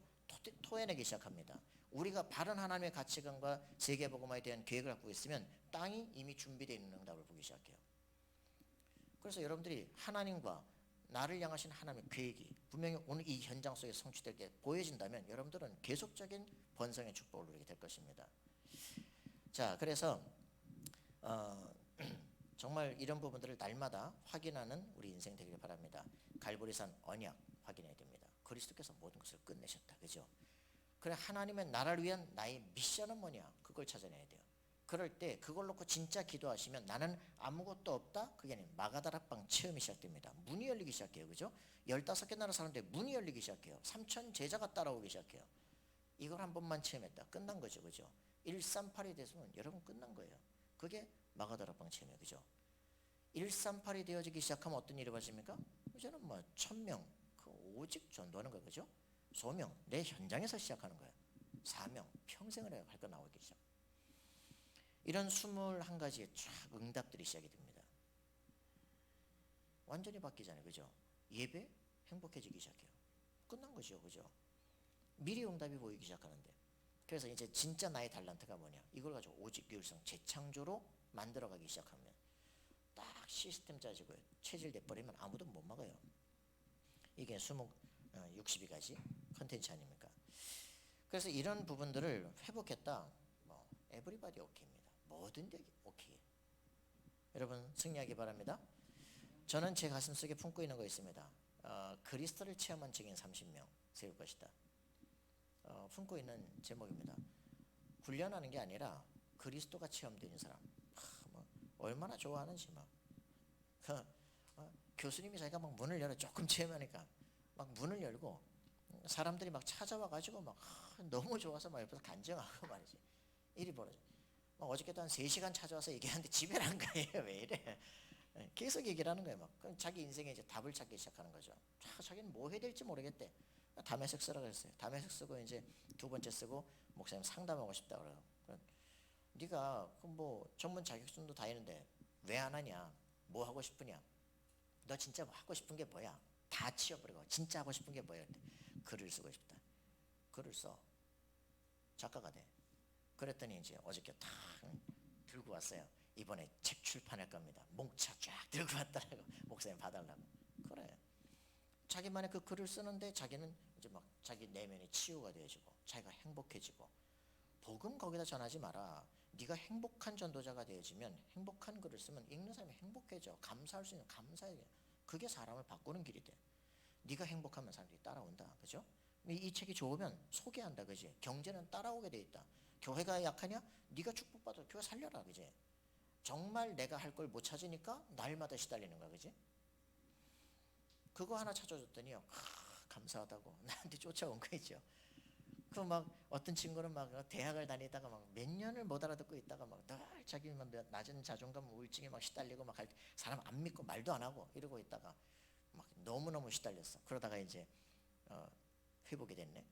토해내기 시작합니다. 우리가 바른 하나님의 가치관과 세계복음화에 대한 계획을 갖고 있으면 땅이 이미 준비되어 있는 응답을 보기 시작해요. 그래서 여러분들이 하나님과 나를 향하신 하나님의 계획이 분명히 오늘 이 현장 속에 성취될 게 보여진다면 여러분들은 계속적인 번성의 축복을 누리게 될 것입니다. 자, 그래서 정말 이런 부분들을 날마다 확인하는 우리 인생 되기를 바랍니다. 갈보리산 언약 확인해야 됩니다. 그리스도께서 모든 것을 끝내셨다. 그죠? 그래 하나님의 나라를 위한 나의 미션은 뭐냐? 그걸 찾아내야 돼요. 그럴 때 그걸 놓고 진짜 기도하시면 나는 아무것도 없다? 그게 아니라 마가다락방 체험이 시작됩니다. 문이 열리기 시작해요. 그죠? 15개 나라 사람들 문이 열리기 시작해요. 3천 제자가 따라오기 시작해요. 이걸 한 번만 체험했다. 끝난 거죠. 그죠? 138이 됐으면 여러분 끝난 거예요. 그게 마가다락방 체험이에요. 그죠? 138이 되어지기 시작하면 어떤 일이 벌어집니까? 이제는 뭐 1000명 그 오직 전도하는 거예요. 그죠? 소명 내 현장에서 시작하는 거예요. 사명 평생을 할 거 나오기 시작. 이런 21가지의 쫙 응답들이 시작이 됩니다. 완전히 바뀌잖아요. 그죠? 예배 행복해지기 시작해요. 끝난 거죠. 그죠? 미리 응답이 보이기 시작하는데 그래서 이제 진짜 나의 달란트가 뭐냐 이걸 가지고 오직 유일성 재창조로 만들어가기 시작하면 딱 시스템 짜지고 체질돼 버리면 아무도 못 막아요. 이게 수목 62가지 컨텐츠 아닙니까? 그래서 이런 부분들을 회복했다. 뭐 에브리바디 오케이입니다. 뭐든지 오케이. 여러분 승리하기 바랍니다. 저는 제 가슴속에 품고 있는 거 있습니다. 그리스도를 체험한 증인 30명 세울 것이다. 품고 있는 제목입니다. 훈련하는 게 아니라 그리스도가 체험되는 사람. 뭐 얼마나 좋아하는지 막. 교수님이 자기가 막 문을 열어 조금 체험하니까 막 문을 열고 사람들이 막 찾아와 가지고 막 너무 좋아서 막 옆에서 간증하고 말이지. 일이 벌어져. 막 어저께도 한 3시간 찾아와서 얘기하는데 집에 간 거예요. 왜 이래? 계속 얘기를 하는 거예요. 막 그럼 자기 인생에 이제 답을 찾기 시작하는 거죠. 자기는 뭐 해야 될지 모르겠대. 담에색 쓰라고 했어요. 담에색 쓰고 이제 두 번째 쓰고 목사님 상담하고 싶다 그래요. 네가 그 뭐 전문 자격증도 다 있는데 왜 안 하냐? 뭐 하고 싶으냐? 너 진짜 하고 싶은 게 뭐야? 다 치워버리고 진짜 하고 싶은 게 뭐야? 글을 쓰고 싶다. 글을 써. 작가가 돼. 그랬더니 이제 어저께 탁 들고 왔어요. 이번에 책 출판할 겁니다. 몽차 쫙 들고 왔더라고. 목사님 봐달라고. 그래. 자기만의 그 글을 쓰는데 자기는 이제 막 자기 내면이 치유가 되어지고 자기가 행복해지고, 복음 거기다 전하지 마라. 네가 행복한 전도자가 되어지면 행복한 글을 쓰면 읽는 사람이 행복해져. 감사할 수 있는 감사해야 돼. 그게 사람을 바꾸는 길이 돼. 네가 행복하면 사람들이 따라온다. 그죠? 이 책이 좋으면 소개한다. 그지? 경제는 따라오게 돼 있다. 교회가 약하냐? 네가 축복받아 교회 살려라. 그지? 정말 내가 할 걸 못 찾으니까 날마다 시달리는 거야. 그지? 그거 하나 찾아줬더니요, 감사하다고 나한테 쫓아온 거 있죠. 그 막 어떤 친구는 막 대학을 다니다가 막 몇 년을 못 알아듣고 있다가 막 늘 자기만 낮은 자존감 우울증에 막 시달리고 막 사람 안 믿고 말도 안 하고 이러고 있다가 막 너무너무 시달렸어. 그러다가 이제 회복이 됐네.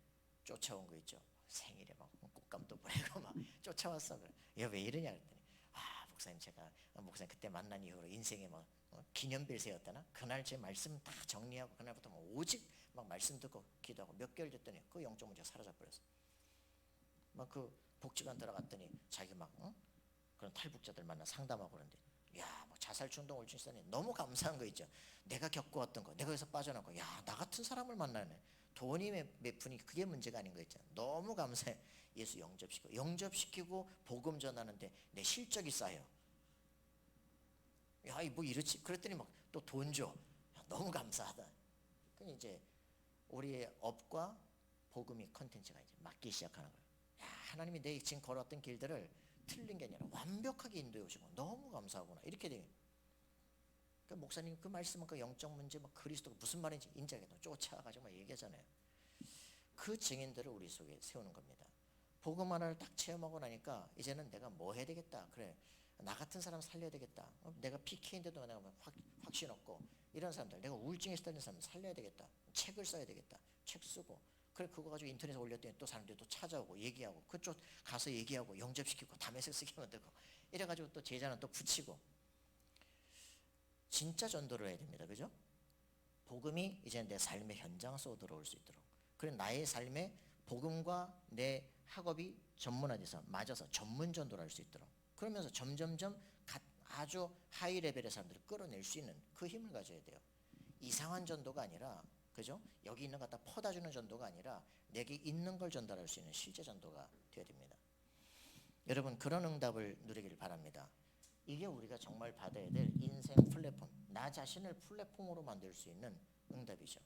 쫓아온 거 있죠. 생일에 막 꽃감도 보내고 막 쫓아왔어. 그래. 얘 왜 이러냐 그랬더니, 목사님 제가 목사님 그때 만난 이후로 인생에 막 기념비를 세웠다나? 그날 제 말씀 다 정리하고 그날부터 막 오직 막 말씀 듣고 기도하고 몇 개월 됐더니 그 영적 문제가 사라져버렸어. 막 그 복지관 들어갔더니 자기 막 그런 탈북자들 만나 상담하고 그러는데, 야, 뭐 자살 충동 우울증 있다니 너무 감사한 거 있죠. 내가 겪어왔던 거, 내가 여기서 빠져나고, 야, 나 같은 사람을 만나네. 돈이 몇 푼이 그게 문제가 아닌 거 있잖아. 너무 감사해. 예수 영접시키고 복음 전하는데 내 실적이 쌓여. 야, 뭐 이렇지? 그랬더니 막 또 돈 줘. 야, 너무 감사하다. 그 이제 우리의 업과 복음이 컨텐츠가 이제 맞기 시작하는 거예요. 야, 하나님이 내 지금 걸어왔던 길들을 틀린 게 아니라 완벽하게 인도해 오시고 너무 감사하구나. 이렇게 돼요. 그 목사님 그 말씀은 그 영적 문제 막 그리스도가 무슨 말인지 인자하게 쫓아가지고 막 얘기하잖아요. 그 증인들을 우리 속에 세우는 겁니다. 복음 하나를 딱 체험하고 나니까 이제는 내가 뭐 해야 되겠다. 그래, 나 같은 사람 살려야 되겠다. 내가 PK인데도 내가 확신 없고 이런 사람들, 내가 우울증에 시달리는 사람 살려야 되겠다. 책을 써야 되겠다. 책 쓰고, 그래 그거 가지고 인터넷에 올렸더니 또 사람들이 또 찾아오고 얘기하고 그쪽 가서 얘기하고 영접시키고 담에색 쓰게 만들고 이래가지고 또 제자는 또 붙이고, 진짜 전도를 해야 됩니다. 그죠? 복음이 이제 내 삶의 현장 속으로 들어올 수 있도록, 그리고 나의 삶에 복음과 내 학업이 전문화돼서 맞아서 전문 전도를 할 수 있도록, 그러면서 점점점 아주 하이 레벨의 사람들을 끌어낼 수 있는 그 힘을 가져야 돼요. 이상한 전도가 아니라, 그죠? 여기 있는 거 갖다 퍼다 주는 전도가 아니라 내게 있는 걸 전달할 수 있는 실제 전도가 되어야 됩니다. 여러분, 그런 응답을 누리기를 바랍니다. 이게 우리가 정말 받아야 될 인생 플랫폼, 나 자신을 플랫폼으로 만들 수 있는 응답이죠.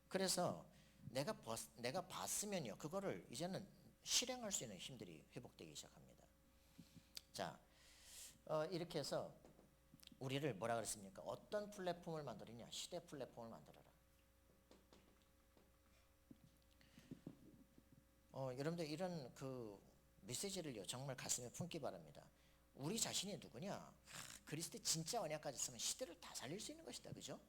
그래서 내가 봤으면요, 그거를 이제는 실행할 수 있는 힘들이 회복되기 시작합니다. 자, 이렇게 해서 우리를 뭐라 그랬습니까? 어떤 플랫폼을 만들었냐? 시대 플랫폼을 만들어라. 여러분들 이런 그 메시지를요 정말 가슴에 품기 바랍니다. 우리 자신이 누구냐? 그리스도의 진짜 언약까지 있으면 시대를 다 살릴 수 있는 것이다. 그죠?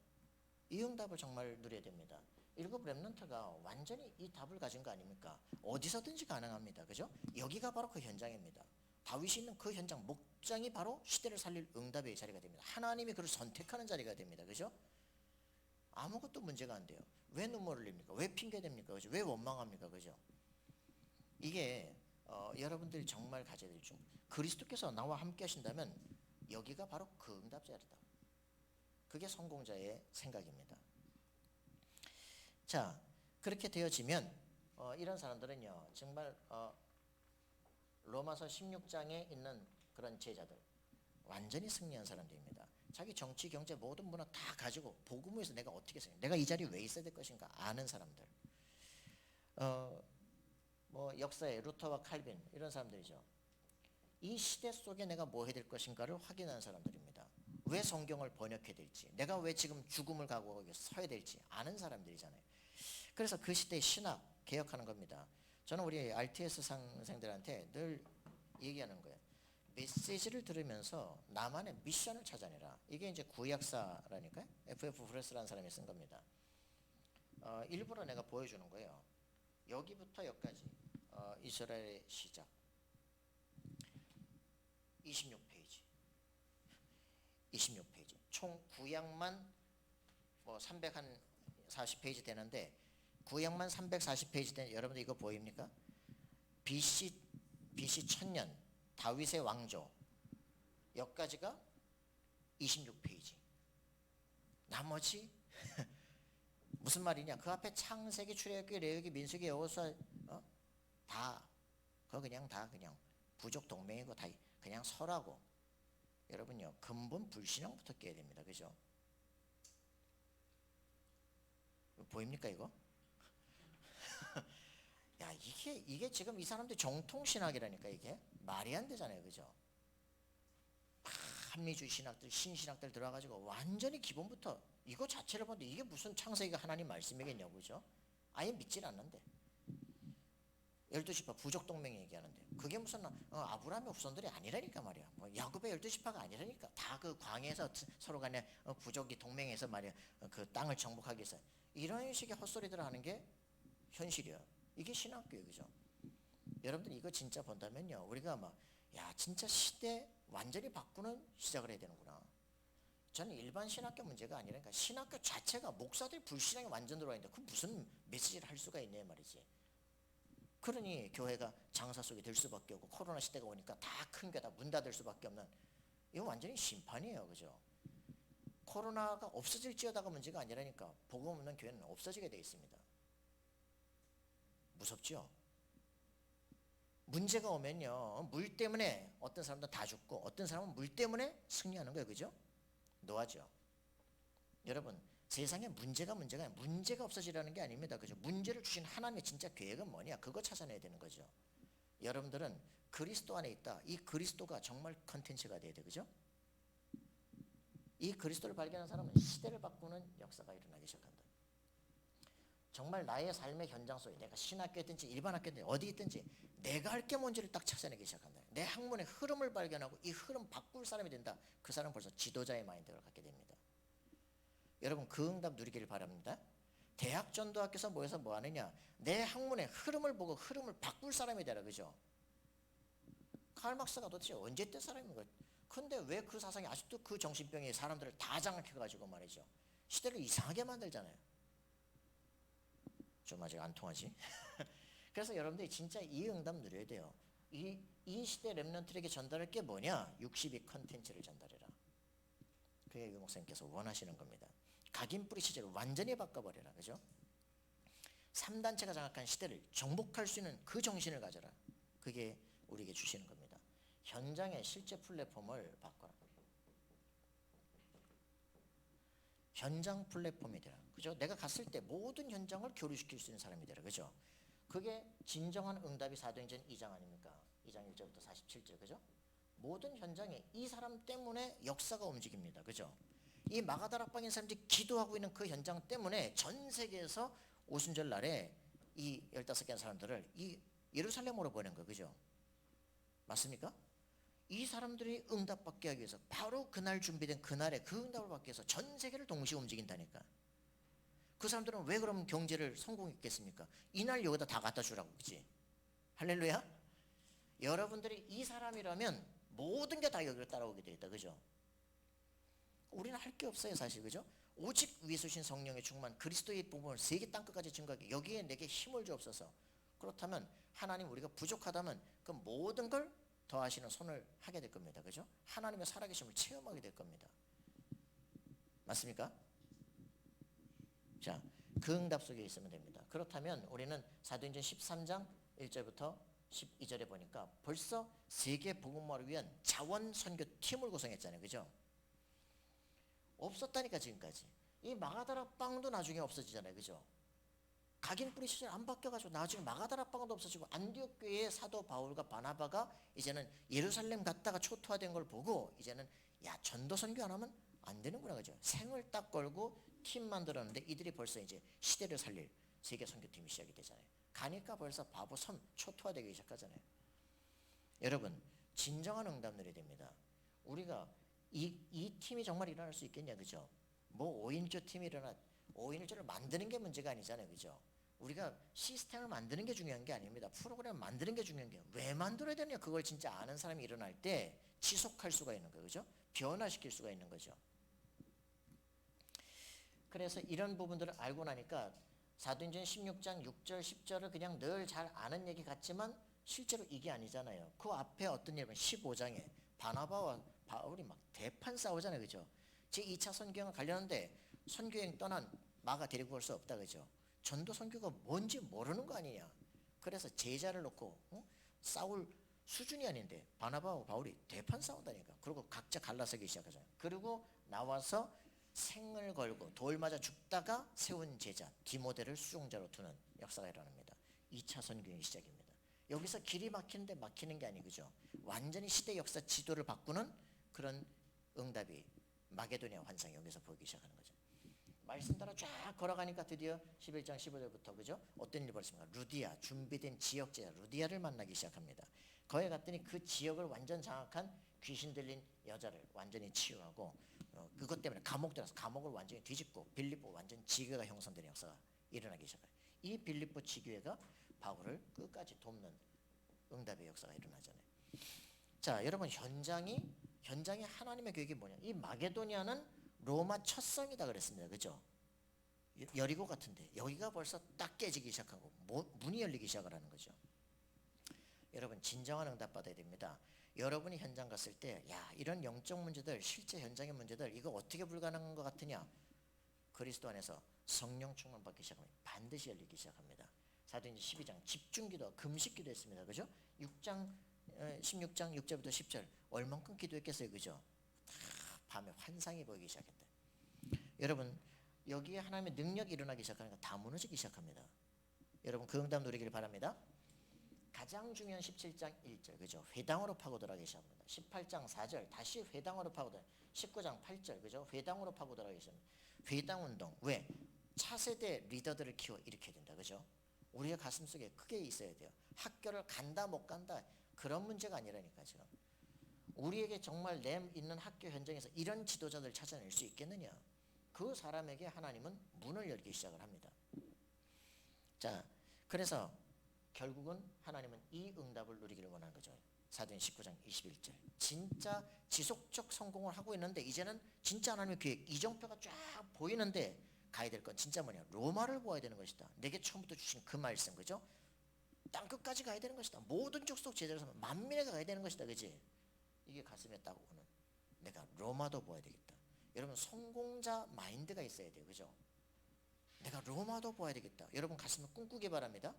이 응답을 정말 누려야 됩니다. 일곱 렘넌트가 완전히 이 답을 가진 거 아닙니까? 어디서든지 가능합니다. 그죠? 여기가 바로 그 현장입니다. 다윗이 있는 그 현장, 목장이 바로 시대를 살릴 응답의 자리가 됩니다. 하나님이 그를 선택하는 자리가 됩니다. 그죠? 아무것도 문제가 안 돼요. 왜 눈물을 흘립니까? 왜 핑계댑니까? 그죠? 왜 원망합니까? 그죠? 이게 여러분들이 정말 가져야 될 중, 그리스도께서 나와 함께 하신다면 여기가 바로 그 응답 자리다. 그게 성공자의 생각입니다. 자, 그렇게 되어지면 이런 사람들은요 정말 로마서 16장에 있는 그런 제자들, 완전히 승리한 사람들입니다. 자기 정치, 경제, 모든 문화 다 가지고 복음에서 내가 어떻게 생각, 내가 이 자리에 왜 있어야 될 것인가 아는 사람들. 뭐 역사의 루터와 칼빈 이런 사람들이죠. 이 시대 속에 내가 뭐 해야 될 것인가를 확인하는 사람들입니다. 왜 성경을 번역해야 될지, 내가 왜 지금 죽음을 각오하고 서야 될지 아는 사람들이잖아요. 그래서 그 시대의 신학 개혁하는 겁니다. 저는 우리 RTS 상생들한테 늘 얘기하는 거예요. 메시지를 들으면서 나만의 미션을 찾아내라. 이게 이제 구약사라니까요. F.F. 브레스라는 사람이 쓴 겁니다. 일부러 내가 보여주는 거예요. 여기부터 여기까지 이스라엘의 시작. 26페이지. 26페이지. 총 구약만 뭐 340페이지 되는데 구약만 340페이지 되는 여러분들 이거 보입니까? BC 1000년 다윗의 왕조 여기까지가 26페이지. 나머지 무슨 말이냐? 그 앞에 창세기, 출애굽기, 레위기, 민수기, 여호수아 다 그거 그냥 다 그냥 부족 동맹이고 다 그냥 설하고 여러분요 근본 불신앙부터 깨야 됩니다. 그죠? 보입니까 이거? 야 이게 지금 이 사람들 정통신학이라니까 이게 말이 안 되잖아요. 그죠? 합리주의 신학들 신신학들 들어와가지고 완전히 기본부터 이거 자체를 보는데 이게 무슨 창세기가 하나님 말씀이겠냐고. 그죠? 아예 믿질 않는데 12지파 부족동맹 얘기하는데 그게 무슨 아브라함의 후손들이 아니라니까 말이야. 뭐 야곱의 12지파가 아니라니까. 다 그 광야에서 서로 간에 부족이 동맹해서 말이야 그 땅을 정복하기 위해서 이런 식의 헛소리들을 하는 게 현실이야. 이게 신학교육이죠. 여러분들 이거 진짜 본다면요 우리가 막 야 진짜 시대 완전히 바꾸는 시작을 해야 되는구나. 저는 일반 신학교 문제가 아니라니까 신학교 자체가 목사들이 불신앙이 완전 들어와 있는데 그 무슨 메시지를 할 수가 있냐 말이지. 그러니 교회가 장사 속에 될 수밖에 없고 코로나 시대가 오니까 다 큰 교회 다 문 닫을 수밖에 없는 이거 완전히 심판이에요. 그죠? 코로나가 없어질지어다가 문제가 아니라니까. 복음 없는 교회는 없어지게 돼 있습니다. 무섭죠? 문제가 오면요 물 때문에 어떤 사람들은 다 죽고 어떤 사람은 물 때문에 승리하는 거예요. 그죠? 노하죠. 여러분 세상에 문제가 아니라 문제가 없어지라는 게 아닙니다. 그죠? 문제를 주신 하나님의 진짜 계획은 뭐냐? 그거 찾아내야 되는 거죠. 여러분들은 그리스도 안에 있다. 이 그리스도가 정말 컨텐츠가 돼야 돼. 그죠? 이 그리스도를 발견한 사람은 시대를 바꾸는 역사가 일어나기 시작한다. 정말 나의 삶의 현장 속에 내가 신학교에 있든지 일반 학교에 있든지 어디 있든지 내가 할 게 뭔지를 딱 찾아내기 시작한다. 내 학문의 흐름을 발견하고 이 흐름 바꿀 사람이 된다. 그 사람은 벌써 지도자의 마인드를 갖게 됩니다. 여러분 그 응답 누리기를 바랍니다. 대학 전도학교에서 모여서 뭐 하느냐? 내 학문의 흐름을 보고 흐름을 바꿀 사람이 되라. 그죠? 칼 막스가 도대체 언제 때 사람인가? 근데 왜 그 사상이 아직도 그 정신병이 사람들을 다 장악해가지고 말이죠. 시대를 이상하게 만들잖아요. 좀 아직 안 통하지? 그래서 여러분들이 진짜 이 응답 누려야 돼요. 이 시대 렘넌트에게 전달할 게 뭐냐? 62 컨텐츠를 전달해라. 그게 유 목사님께서 원하시는 겁니다. 각인 뿌리 시제를 완전히 바꿔버려라. 그죠? 3단체가 장악한 시대를 정복할 수 있는 그 정신을 가져라. 그게 우리에게 주시는 겁니다. 현장의 실제 플랫폼을 바꿔라. 현장 플랫폼이 되라. 그죠? 내가 갔을 때 모든 현장을 교류시킬 수 있는 사람이 되라. 그죠? 그게 진정한 응답이 사도행전 2장 아닙니까? 2장 1절부터 47절. 그죠? 모든 현장에 이 사람 때문에 역사가 움직입니다. 그죠? 이 마가다락방인 사람들이 기도하고 있는 그 현장 때문에 전 세계에서 오순절 날에 이 15개의 사람들을 이 예루살렘으로 보낸 거예요. 그죠? 맞습니까? 이 사람들이 응답받게 하기 위해서 바로 그날 준비된 그날에 그 응답을 받기 위해서 전 세계를 동시에 움직인다니까. 그 사람들은 왜 그럼 경제를 성공했겠습니까? 이날 여기다 다 갖다 주라고. 그치? 할렐루야? 여러분들이 이 사람이라면 모든 게 다 여기로 따라오게 되겠다. 그죠? 우리는 할 게 없어요 사실. 그죠? 오직 위에 신 성령의 충만 그리스도의 복음을 세계 땅끝까지 증거하기 여기에 내게 힘을 주옵소서. 그렇다면 하나님 우리가 부족하다면 그 모든 걸 더하시는 손을 하게 될 겁니다. 그죠? 하나님의 살아계심을 체험하게 될 겁니다. 맞습니까? 자, 그 응답 속에 있으면 됩니다. 그렇다면 우리는 사도행전 13장 1절부터 12절에 보니까 벌써 세계 복음화를 위한 자원 선교 팀을 구성했잖아요. 그죠? 없었다니까 지금까지. 이 마가다락방도 나중에 없어지잖아요. 그죠? 각인 뿌리 시절 안 바뀌어가지고 나중에 마가다락방도 없어지고 안디옥 교회의 사도 바울과 바나바가 이제는 예루살렘 갔다가 초토화된 걸 보고 이제는 야 전도 선교 안 하면 안 되는구나. 그죠? 생을 딱 걸고 팀 만들었는데 이들이 벌써 이제 시대를 살릴 세계 선교팀이 시작이 되잖아요. 가니까 벌써 바보 섬 초토화되기 시작하잖아요. 여러분 진정한 응답 누려야 됩니다. 우리가 이 팀이 정말 일어날 수 있겠냐. 그죠? 뭐 5인조 팀이 일어나 5인조를 만드는 게 문제가 아니잖아요. 그죠? 우리가 시스템을 만드는 게 중요한 게 아닙니다. 프로그램을 만드는 게 중요한 게 왜 만들어야 되냐 그걸 진짜 아는 사람이 일어날 때 지속할 수가 있는 거죠. 그죠? 변화시킬 수가 있는 거죠. 그래서 이런 부분들을 알고 나니까 사도행전 16장 6절 10절을 그냥 늘 잘 아는 얘기 같지만 실제로 이게 아니잖아요. 그 앞에 어떤 일은 15장에 바나바와 바울이 막 대판 싸우잖아요. 그죠? 제2차 선교행과 관련한데 선교행 떠난 마가 데리고 올 수 없다. 그죠? 전도 선교가 뭔지 모르는 거 아니냐. 그래서 제자를 놓고 싸울 수준이 아닌데 바나바와 바울이 대판 싸운다니까. 그리고 각자 갈라서기 시작하잖아요. 그리고 나와서 생을 걸고 돌 맞아 죽다가 세운 제자 디모데를 수종자로 두는 역사가 일어납니다. 2차 선교행이 시작입니다. 여기서 길이 막히는데 막히는 게 아니죠. 완전히 시대 역사 지도를 바꾸는 그런 응답이 마게도니아 환상이 여기서 보이기 시작하는 거죠. 말씀 따라 쫙 걸어가니까 드디어 11장 15절부터 그죠? 어떤 일이 벌어집니까? 루디아, 준비된 지역 제자 루디아를 만나기 시작합니다. 거기 갔더니 그 지역을 완전 장악한 귀신 들린 여자를 완전히 치유하고 그것 때문에 감옥 들어서 감옥을 완전히 뒤집고 빌립보 완전 지교가 형성되는 역사가 일어나기 시작해요. 이 빌립보 지교회가 바울을 끝까지 돕는 응답의 역사가 일어나잖아요. 자, 여러분 현장이 하나님의 계획이 뭐냐? 이 마게도니아는 로마 첫성이다 그랬습니다. 그죠? 여리고 같은데 여기가 벌써 딱 깨지기 시작하고 문이 열리기 시작을 하는 거죠. 여러분 진정한 응답 받아야 됩니다. 여러분이 현장 갔을 때 야 이런 영적 문제들 실제 현장의 문제들 이거 어떻게 불가능한 것 같으냐? 그리스도 안에서 성령 충만 받기 시작하면 반드시 열리기 시작합니다. 사도행전 12장 집중기도 금식기도 했습니다. 그죠? 16장 6절부터 10절 얼만큼 기도했겠어요. 그죠? 밤에 환상이 보이기 시작했다. 여러분 여기에 하나님의 능력이 일어나기 시작하니까 다 무너지기 시작합니다. 여러분 그 응답 누리길 바랍니다. 가장 중요한 17장 1절 그죠? 회당으로 파고들어가기 시작합니다. 18장 4절 다시 회당으로 파고들어 19장 8절 그죠? 회당으로 파고들어가기 시작합니다. 회당 운동 왜? 차세대 리더들을 키워 일으켜야 된다. 그죠? 우리의 가슴속에 크게 있어야 돼요. 학교를 간다 못 간다 그런 문제가 아니라니까 지금. 우리에게 정말 내 있는 학교 현장에서 이런 지도자들을 찾아낼 수 있겠느냐? 그 사람에게 하나님은 문을 열기 시작을 합니다. 자, 그래서 결국은 하나님은 이 응답을 누리기를 원하는 거죠. 사도행 19장 21절 진짜 지속적 성공을 하고 있는데 이제는 진짜 하나님의 계획 이정표가 쫙 보이는데 가야 될 건 진짜 뭐냐? 로마를 보아야 되는 것이다. 내게 처음부터 주신 그 말씀 그죠? 땅끝까지 가야 되는 것이다. 모든 족속 제자를 삼아 만민에게 가야 되는 것이다. 그지? 이게 가슴에 딱 오는 내가 로마도 보아야 되겠다. 여러분 성공자 마인드가 있어야 돼요. 그죠? 내가 로마도 보아야 되겠다. 여러분 가슴에 꿈꾸기 바랍니다.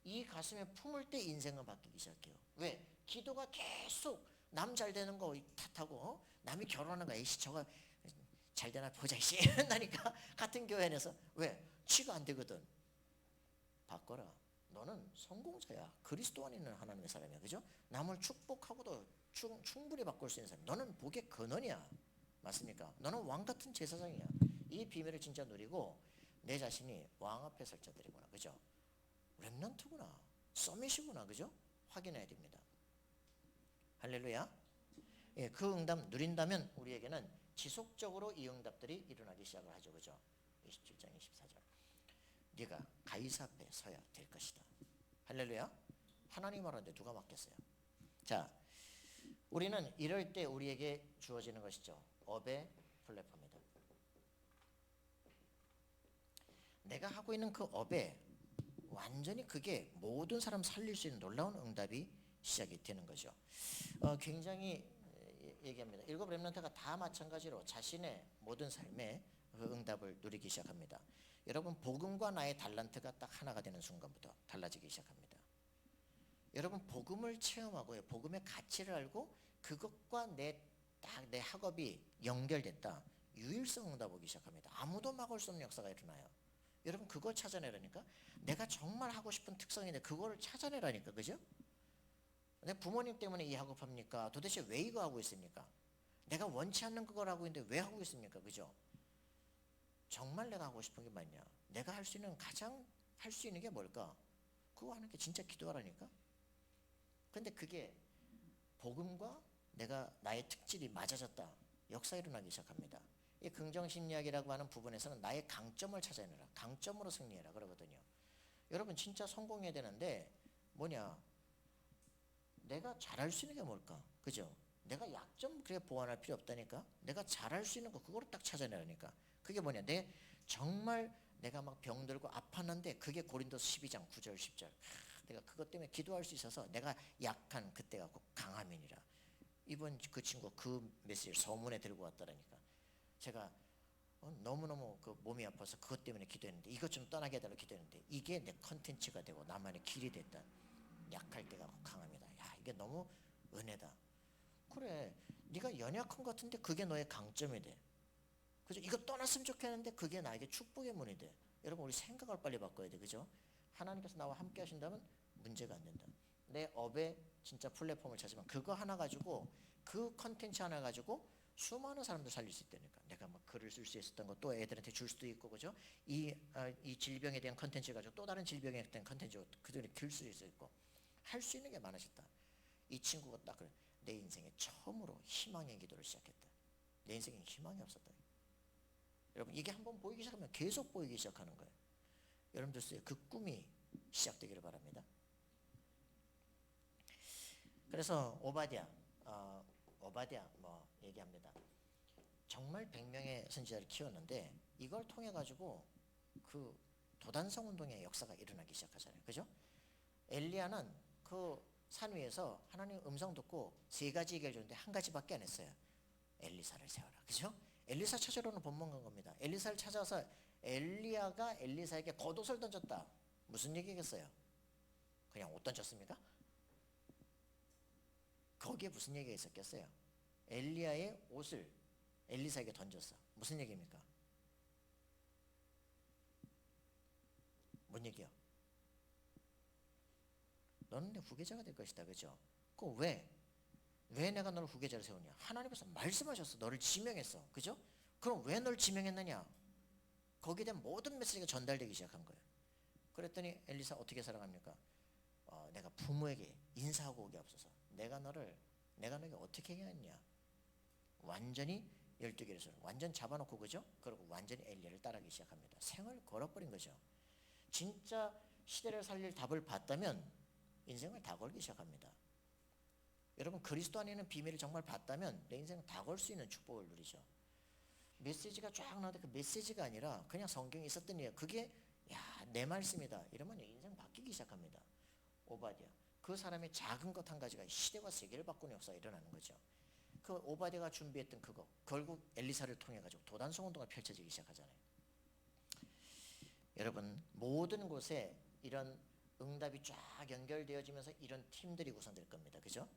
이 가슴에 품을 때 인생은 바뀌기 시작해요. 왜? 기도가 계속 남 잘 되는 거 탓하고 남이 결혼하는 거 에이씨 저거 잘 되나 보자 씨 이런다니까 같은 교회 안에서 왜? 치가 안 되거든. 바꿔라. 너는 성공자야. 그리스도 안에 있는 하나님의 사람이야. 그죠? 남을 축복하고도 충분히 바꿀 수 있는 사람. 너는 복의 근원이야. 맞습니까? 너는 왕 같은 제사장이야. 이 비밀을 진짜 누리고 내 자신이 왕 앞에 설 자들이구나. 그죠? 렘넌트구나. 서밋이구나. 그죠? 확인해야 됩니다. 할렐루야. 예, 그 응답 누린다면 우리에게는 지속적으로 이 응답들이 일어나기 시작을 하죠. 그죠? 27장 24절 네가 가이사 앞에 서야 될 것이다. 할렐루야. 하나님 말하는데 누가 맡겠어요? 자, 우리는 이럴 때 우리에게 주어지는 것이죠. 업의 플랫폼이다. 내가 하고 있는 그 업에 완전히 그게 모든 사람 살릴 수 있는 놀라운 응답이 시작이 되는 거죠. 굉장히 얘기합니다. 7 렘넌트가 다 마찬가지로 자신의 모든 삶에 그 응답을 누리기 시작합니다. 여러분 복음과 나의 달란트가 딱 하나가 되는 순간부터 달라지기 시작합니다. 여러분 복음을 체험하고 복음의 가치를 알고 그것과 내 학업이 연결됐다. 유일성 응답 오기 시작합니다. 아무도 막을 수 없는 역사가 일어나요. 여러분 그걸 찾아내라니까. 내가 정말 하고 싶은 특성인데 그거를 찾아내라니까. 그죠? 내 부모님 때문에 이 학업합니까? 도대체 왜 이거 하고 있습니까? 내가 원치 않는 그걸 하고 있는데 왜 하고 있습니까? 그죠? 정말 내가 하고 싶은 게 맞냐? 내가 할 수 있는 가장 할 수 있는 게 뭘까? 그거 하는 게 진짜 기도하라니까. 근데 그게 복음과 나의 특질이 맞아졌다. 역사 일어나기 시작합니다. 이 긍정심리학이라고 하는 부분에서는 나의 강점을 찾아내라, 강점으로 승리해라 그러거든요. 여러분 진짜 성공해야 되는데 뭐냐, 내가 잘할 수 있는 게 뭘까, 그죠? 내가 약점 그래 보완할 필요 없다니까. 내가 잘할 수 있는 거 그거를 딱 찾아내라니까. 그게 뭐냐, 내 정말 내가 막 병들고 아팠는데 그게 고린도서 12장 9절 10절. 내가 그것 때문에 기도할 수 있어서 내가 약한 그때가 꼭 강함이니라. 이번 그 친구 그 메시지를 서문에 들고 왔다라니까. 제가 너무너무 그 몸이 아파서 그것 때문에 기도했는데, 이것 좀 떠나게 해달라고 기도했는데 이게 내 컨텐츠가 되고 나만의 길이 됐다. 약할 때가 꼭 강합니다. 야, 이게 너무 은혜다. 그래, 네가 연약한 것 같은데 그게 너의 강점이 돼. 그죠? 이거 떠났으면 좋겠는데 그게 나에게 축복의 문이 돼. 여러분 우리 생각을 빨리 바꿔야 돼. 그죠? 하나님께서 나와 함께 하신다면 문제가 안 된다. 내 업에 진짜 플랫폼을 찾으면 그거 하나 가지고, 그 컨텐츠 하나 가지고 수많은 사람들 살릴 수 있다니까. 내가 뭐 글을 쓸 수 있었던 것도 애들한테 줄 수도 있고, 그죠? 이 질병에 대한 컨텐츠 가지고 또 다른 질병에 대한 컨텐츠 그들이 길 수 있고, 할 수 있는 게 많아졌다. 이 친구가 딱 그래. 내 인생에 처음으로 희망의 기도를 시작했다. 내 인생에 희망이 없었다. 여러분 이게 한번 보이기 시작하면 계속 보이기 시작하는 거예요. 여러분들 그 꿈이 시작되기를 바랍니다. 그래서 오바댜 뭐 얘기합니다. 정말 100명의 선지자를 키웠는데 이걸 통해 가지고 그 도단성 운동의 역사가 일어나기 시작하잖아요. 그죠? 엘리야는 그 산 위에서 하나님 음성 듣고 3가지 얘기를 줬는데 1가지밖에 안 했어요. 엘리사를 세워라. 그죠? 엘리사 찾으러는 본문 간 겁니다. 엘리사를 찾아서 엘리야가 엘리사에게 겉옷을 던졌다. 무슨 얘기겠어요? 그냥 옷 던졌습니까? 거기에 무슨 얘기가 있었겠어요? 엘리야의 옷을 엘리사에게 던졌어. 무슨 얘기입니까? 뭔 얘기야? 너는 내 후계자가 될 것이다. 그죠? 그 왜 내가 너를 후계자로 세우냐? 하나님께서 말씀하셨어. 너를 지명했어. 그죠? 그럼 왜 널 지명했느냐? 거기에 대한 모든 메시지가 전달되기 시작한 거예요. 그랬더니 엘리사 어떻게 살아갑니까? 내가 부모에게 인사하고 오게 없어서 내가 너에게 어떻게 해야겠냐? 완전히 12개를 완전 잡아놓고, 그죠? 그리고 완전히 엘리야를 따라가기 시작합니다. 생을 걸어버린 거죠. 진짜 시대를 살릴 답을 봤다면 인생을 다 걸기 시작합니다. 여러분 그리스도 안에 있는 비밀을 정말 봤다면 내 인생을 다 걸 수 있는 축복을 누리죠. 메시지가 쫙 나오는데 그 메시지가 아니라 그냥 성경에 있었던 일, 그게 내 말씀이다 이러면 인생 바뀌기 시작합니다. 오바댜, 그 사람의 작은 것 한 가지가 시대와 세계를 바꾸는 역사가 일어나는 거죠. 그 오바댜가 준비했던 그거 결국 엘리사를 통해 가지고 도단성 운동가 펼쳐지기 시작하잖아요. 여러분 모든 곳에 이런 응답이 쫙 연결되어지면서 이런 팀들이 구성될 겁니다. 그죠?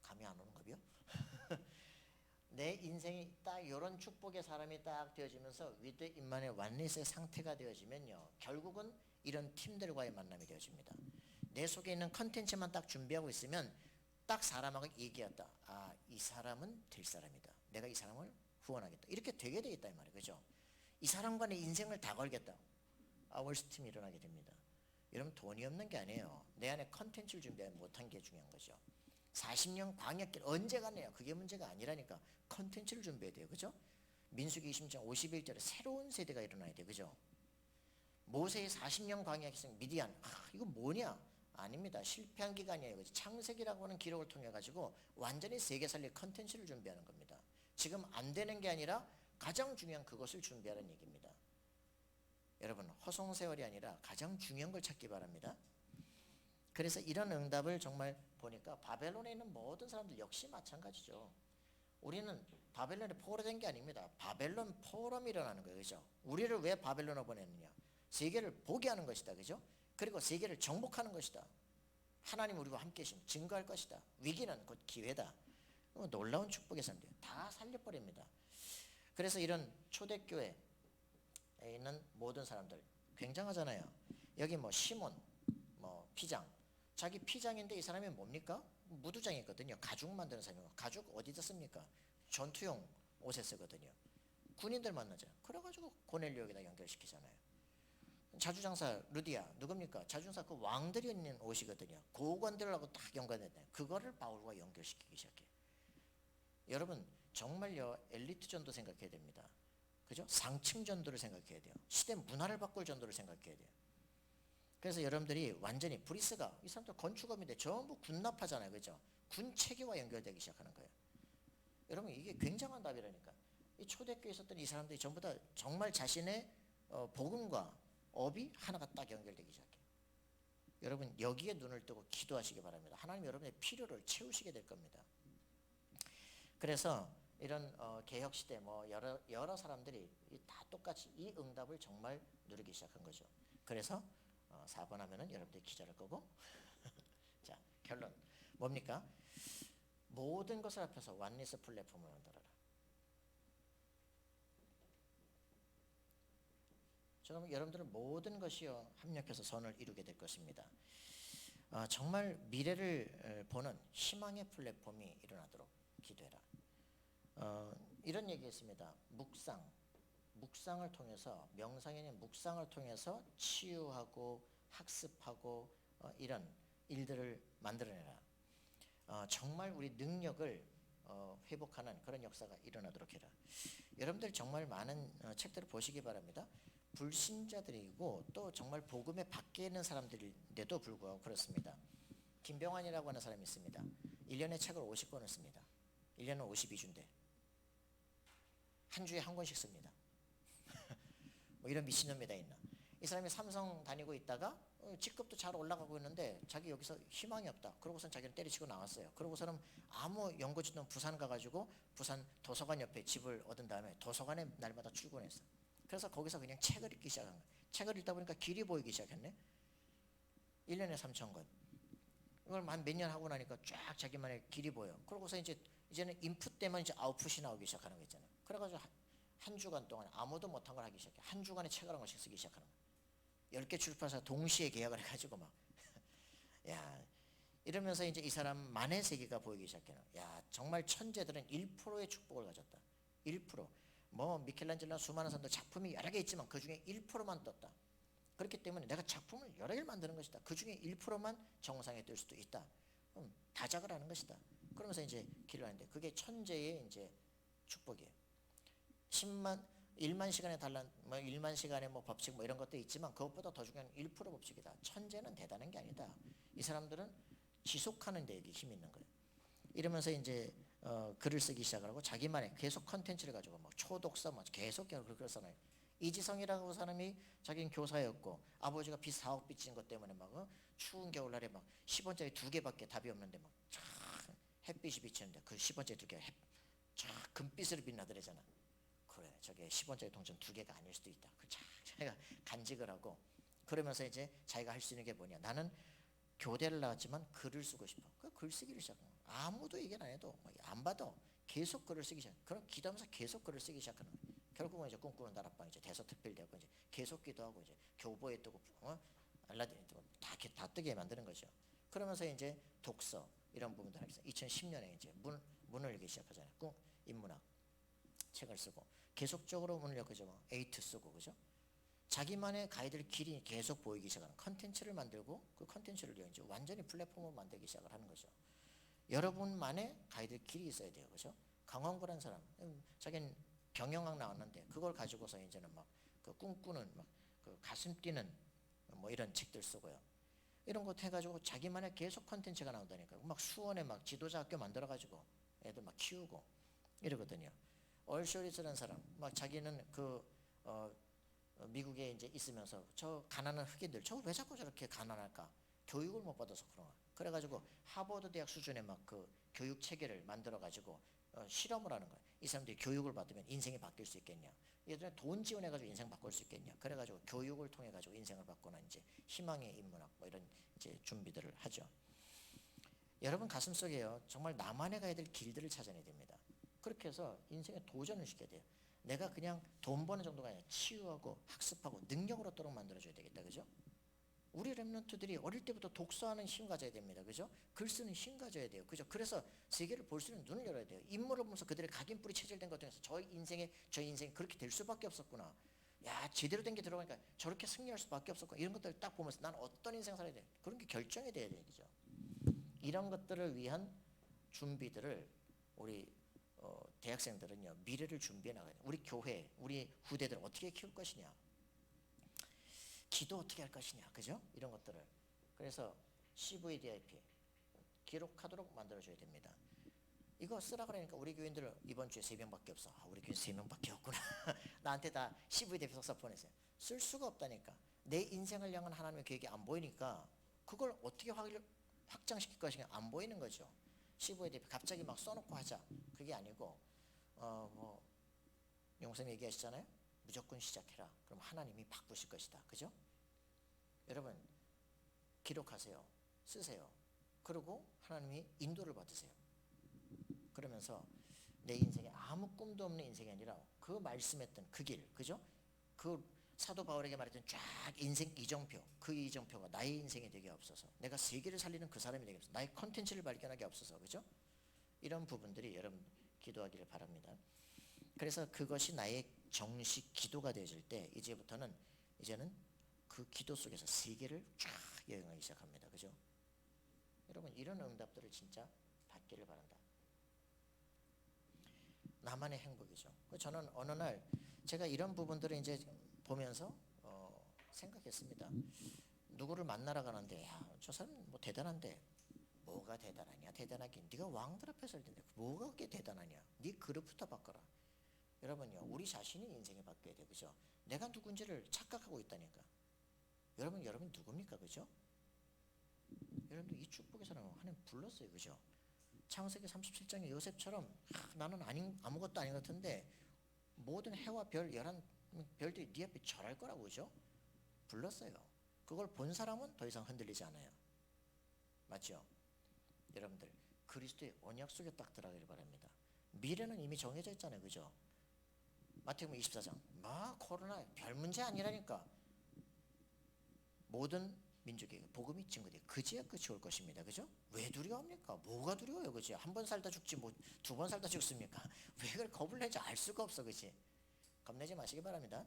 감이 안 오는 거요? 내 인생이 딱 이런 축복의 사람이 딱 되어지면서 위드 인만의 완리스의 상태가 되어지면요, 결국은 이런 팀들과의 만남이 되어집니다. 내 속에 있는 컨텐츠만 딱 준비하고 있으면 딱 사람하고 얘기했다. 이 사람은 될 사람이다. 내가 이 사람을 후원하겠다. 이렇게 되게 돼 있다 이 말이에요. 그죠? 이 사람과 내 인생을 다 걸겠다. 아월스팀이 일어나게 됩니다. 여러분 돈이 없는 게 아니에요. 내 안에 컨텐츠를 준비 못한 게 중요한 거죠. 40년 광야길 언제 가네요? 그게 문제가 아니라니까. 컨텐츠를 준비해야 돼요. 그죠? 민수기 20장 51절에 새로운 세대가 일어나야 돼요. 그죠? 모세의 40년 광야 기생 미디안, 이거 뭐냐? 아닙니다. 실패한 기간이에요. 창세기라고 하는 기록을 통해 가지고 완전히 세계 살릴 컨텐츠를 준비하는 겁니다. 지금 안 되는 게 아니라 가장 중요한 그것을 준비하는 얘기입니다. 여러분 허송세월이 아니라 가장 중요한 걸 찾기 바랍니다. 그래서 이런 응답을 정말 보니까 바벨론에 있는 모든 사람들 역시 마찬가지죠. 우리는 바벨론에 포로된 게 아닙니다. 바벨론 포럼이 일어나는 거예요. 그죠? 우리를 왜 바벨론으로 보냈느냐? 세계를 보게 하는 것이다. 그죠? 그리고 세계를 정복하는 것이다. 하나님 우리와 함께 계시면 증거할 것이다. 위기는 곧 기회다. 놀라운 축복의 사람들 다 살려버립니다. 그래서 이런 초대교회에 있는 모든 사람들 굉장하잖아요. 여기 뭐 시몬, 뭐 피장, 자기 피장인데 이 사람이 뭡니까? 무두장이거든요. 가죽 만드는 사람이고, 가죽 어디다 씁니까? 전투용 옷에 쓰거든요. 군인들 만나죠. 그래가지고 고넬료에다 연결시키잖아요. 자주장사 루디아 누굽니까? 자주장사 그 왕들이 있는 옷이거든요. 고관들하고 딱 연관됐다. 그거를 바울과 연결시키기 시작해. 여러분 정말요 엘리트 전도 생각해야 됩니다. 그죠? 상층 전도를 생각해야 돼요. 시대 문화를 바꿀 전도를 생각해야 돼요. 그래서 여러분들이 완전히 브리스가 이 사람들 건축업인데 전부 군납하잖아요. 그죠? 군 체계와 연결되기 시작하는 거예요. 여러분 이게 굉장한 답이라니까. 이 초대교회에 있었던 이 사람들이 전부 다 정말 자신의 복음과 업이 하나가 딱 연결되기 시작해요. 여러분 여기에 눈을 뜨고 기도하시기 바랍니다. 하나님 여러분의 필요를 채우시게 될 겁니다. 그래서 이런 개혁 시대 뭐 여러 사람들이 다 똑같이 이 응답을 정말 누리기 시작한 거죠. 그래서 4번 하면은 여러분들이 기자를 끄고 자 결론 뭡니까? 모든 것을 합해서 원리스 플랫폼을 만들어라. 그럼 여러분들은 모든 것이요 합력해서 선을 이루게 될 것입니다. 정말 미래를 보는 희망의 플랫폼이 일어나도록 기도해라. 이런 얘기했습니다. 묵상을 통해서 명상이 아닌 묵상을 통해서 치유하고 학습하고 이런 일들을 만들어내라. 정말 우리 능력을 회복하는 그런 역사가 일어나도록 해라. 여러분들 정말 많은 책들을 보시기 바랍니다. 불신자들이고 또 정말 복음의 밖에 있는 사람들인데도 불구하고 그렇습니다. 김병환이라고 하는 사람이 있습니다. 1년에 책을 50권을 씁니다. 1년은 52주인데 한 주에 한 권씩 씁니다. 뭐 이런 미친놈이 다 있나. 이 사람이 삼성 다니고 있다가 직급도 잘 올라가고 있는데 자기 여기서 희망이 없다. 그러고선 자기는 때려치고 나왔어요. 그러고서는 아무 연고지도 부산 가가지고 부산 도서관 옆에 집을 얻은 다음에 도서관에 날마다 출근했어. 그래서 거기서 그냥 책을 읽기 시작한 거야. 책을 읽다 보니까 길이 보이기 시작했네. 1년에 3,000권. 이걸 한 몇 년 하고 나니까 쫙 자기만의 길이 보여. 그러고서 이제는 인풋 때만 이제 아웃풋이 나오기 시작하는 거 있잖아. 그래가지고 한 주간 동안 아무도 못한 걸 하기 시작해. 한 주간에 책을 한 권씩 쓰기 시작하는 거야. 10개 출판사 동시에 계약을 해가지고 막 야 이러면서 이제 이 사람만의 세계가 보이기 시작해요. 야 정말 천재들은 1%의 축복을 가졌다. 1%. 뭐 미켈란젤로 수많은 사람들 작품이 여러 개 있지만 그 중에 1%만 떴다. 그렇기 때문에 내가 작품을 여러 개를 만드는 것이다. 그 중에 1%만 정상에 뜰 수도 있다. 다작을 하는 것이다. 그러면서 이제 길을 하는데 그게 천재의 이제 축복이에요. 1만 시간에 달란 뭐 1만 시간의 뭐 법칙 뭐 이런 것도 있지만 그것보다 더 중요한 1% 법칙이다. 천재는 대단한 게 아니다. 이 사람들은 지속하는 데 여기 힘이 있는 거예요. 이러면서 이제 글을 쓰기 시작하고 자기만의 계속 컨텐츠를 가지고 막 초독서 막 계속 글을 써놔요. 이지성이라고 사람이 자기는 교사였고 아버지가 빚 4억 빚진 것 때문에 막 추운 겨울날에 막 10원짜리 2개밖에 답이 없는데 막 쫙 햇빛이 비치는데 그 10원짜리 2개가 쫙 금빛으로 빛나더래잖아. 그래 저게 10원짜리 동전 2개가 아닐 수도 있다. 그 자기가 간직을 하고 그러면서 이제 자기가 할 수 있는 게 뭐냐. 나는 교대를 나왔지만 글을 쓰고 싶어. 그 글쓰기를 시작한 거야. 아무도 얘기는 안 해도 안 봐도 계속 글을 쓰기 시작. 그럼 기도하면서 계속 글을 쓰기 시작하는 거야. 결국은 이제 꿈꾸는 다락방 이제 대서특필되고 이제 계속 기도하고 이제 교보에 뜨고 알라딘에 뜨고 다 뜨게 만드는 거죠. 그러면서 이제 독서 이런 부분들 하겠어. 2010년에 이제 문을 열기 시작하잖아요. 인문학 책을 쓰고 계속적으로 문을 열고죠. 뭐 에이트 쓰고 그죠? 자기만의 가이드를 길이 계속 보이기 시작하는 컨텐츠를 만들고 그 컨텐츠를 이제 완전히 플랫폼을 만들기 시작을 하는 거죠. 여러분만의 가이드 길이 있어야 돼요. 그죠? 강원구라는 사람 자기는 경영학 나왔는데 그걸 가지고서 이제는 막 그 꿈꾸는 막 그 가슴 뛰는 뭐 이런 책들 쓰고요. 이런 것 해가지고 자기만의 계속 컨텐츠가 나온다니까. 막 수원에 막 지도자 학교 만들어가지고 애들 막 키우고 이러거든요. 얼쇼리스라는 사람 막 자기는 미국에 이제 있으면서 저 가난한 흑인들 저 왜 자꾸 저렇게 가난할까? 교육을 못 받아서 그런가. 그래가지고 하버드 대학 수준의 막 그 교육 체계를 만들어가지고 실험을 하는 거예요. 이 사람들이 교육을 받으면 인생이 바뀔 수 있겠냐? 예전에 돈 지원해가지고 인생 바꿀 수 있겠냐? 그래가지고 교육을 통해 가지고 인생을 바꾸는 이제 희망의 인문학 뭐 이런 이제 준비들을 하죠. 여러분 가슴 속에요 정말 나만의 가야 될 길들을 찾아내야 됩니다. 그렇게 해서 인생에 도전을 시켜야 돼요. 내가 그냥 돈 버는 정도가 아니라 치유하고 학습하고 능력을 얻도록 만들어줘야 되겠다. 그죠? 우리 렘넌트들이 어릴 때부터 독서하는 힘 가져야 됩니다. 그죠? 글 쓰는 힘 가져야 돼요. 그죠? 그래서 세계를 볼 수 있는 눈을 열어야 돼요. 인물을 보면서 그들의 각인뿔이 체질된 것 중에서 저 인생이 그렇게 될 수밖에 없었구나. 야 제대로 된 게 들어가니까 저렇게 승리할 수밖에 없었구나. 이런 것들을 딱 보면서 난 어떤 인생 살아야 돼. 그런 게 결정이 돼야 되죠. 이런 것들을 위한 준비들을 우리 대학생들은요 미래를 준비해 나가야 돼요. 우리 교회, 우리 후대들을 어떻게 키울 것이냐, 기도 어떻게 할 것이냐, 그죠? 이런 것들을. 그래서 CVDIP 기록하도록 만들어줘야 됩니다. 이거 쓰라 그러니까 우리 교인들 이번 주에 3명밖에 없어. 우리 교인 3명밖에 없구나. 나한테 다 CVDIP 써서 보냈어요. 쓸 수가 없다니까. 내 인생을 향한 하나님의 계획이 안 보이니까 그걸 어떻게 확장시킬 것인가 안 보이는 거죠. CVDIP 갑자기 막 써놓고 하자, 그게 아니고 뭐 용쌤이 얘기하시잖아요. 무조건 시작해라. 그럼 하나님이 바꾸실 것이다. 그죠? 여러분 기록하세요. 쓰세요. 그리고 하나님이 인도를 받으세요. 그러면서 내 인생에 아무 꿈도 없는 인생이 아니라 그 말씀했던 그 길, 그죠? 그 사도 바울에게 말했던 쫙 인생 이정표, 그 이정표가 나의 인생이 되게 없어서, 내가 세계를 살리는 그 사람이 되게 없어서, 나의 컨텐츠를 발견하게 없어서, 그죠? 이런 부분들이 여러분 기도하기를 바랍니다. 그래서 그것이 나의 정식 기도가 되어질 때 이제는 그 기도 속에서 세계를 쫙 여행하기 시작합니다. 그죠? 여러분 이런 응답들을 진짜 받기를 바란다. 나만의 행복이죠. 저는 어느 날 제가 이런 부분들을 이제 보면서 생각했습니다. 누구를 만나러 가는데 저 사람 뭐 대단한데, 뭐가 대단하냐? 대단하긴 네가 왕들 앞에 설 텐데 뭐가 그렇게 대단하냐? 네 그릇부터 바꿔라. 여러분요, 우리 자신이 인생을 바뀌어야 돼요. 그죠? 내가 누군지를 착각하고 있다니까. 여러분 누굽니까? 그죠? 여러분들 이 축복의 사람을 하나님 불렀어요. 그죠? 창세기 37장의 요셉처럼 나는 아무것도 아닌 것 같은데 모든 해와 별 11별들이 네 앞에 절할 거라고, 그죠? 불렀어요. 그걸 본 사람은 더 이상 흔들리지 않아요. 맞죠? 여러분들 그리스도의 언약 속에 딱 들어가길 바랍니다. 미래는 이미 정해져 있잖아요. 그죠? 마태복음 24장 막 코로나 별 문제 아니라니까. 모든 민족에게 복음이 증거돼 그제야 끝이 올 것입니다. 그죠? 왜 두려워합니까? 뭐가 두려워요? 그죠? 한 번 살다 죽지 뭐 2번 살다 죽습니까? 왜 그걸 겁을 내지 알 수가 없어. 그지? 겁내지 마시기 바랍니다.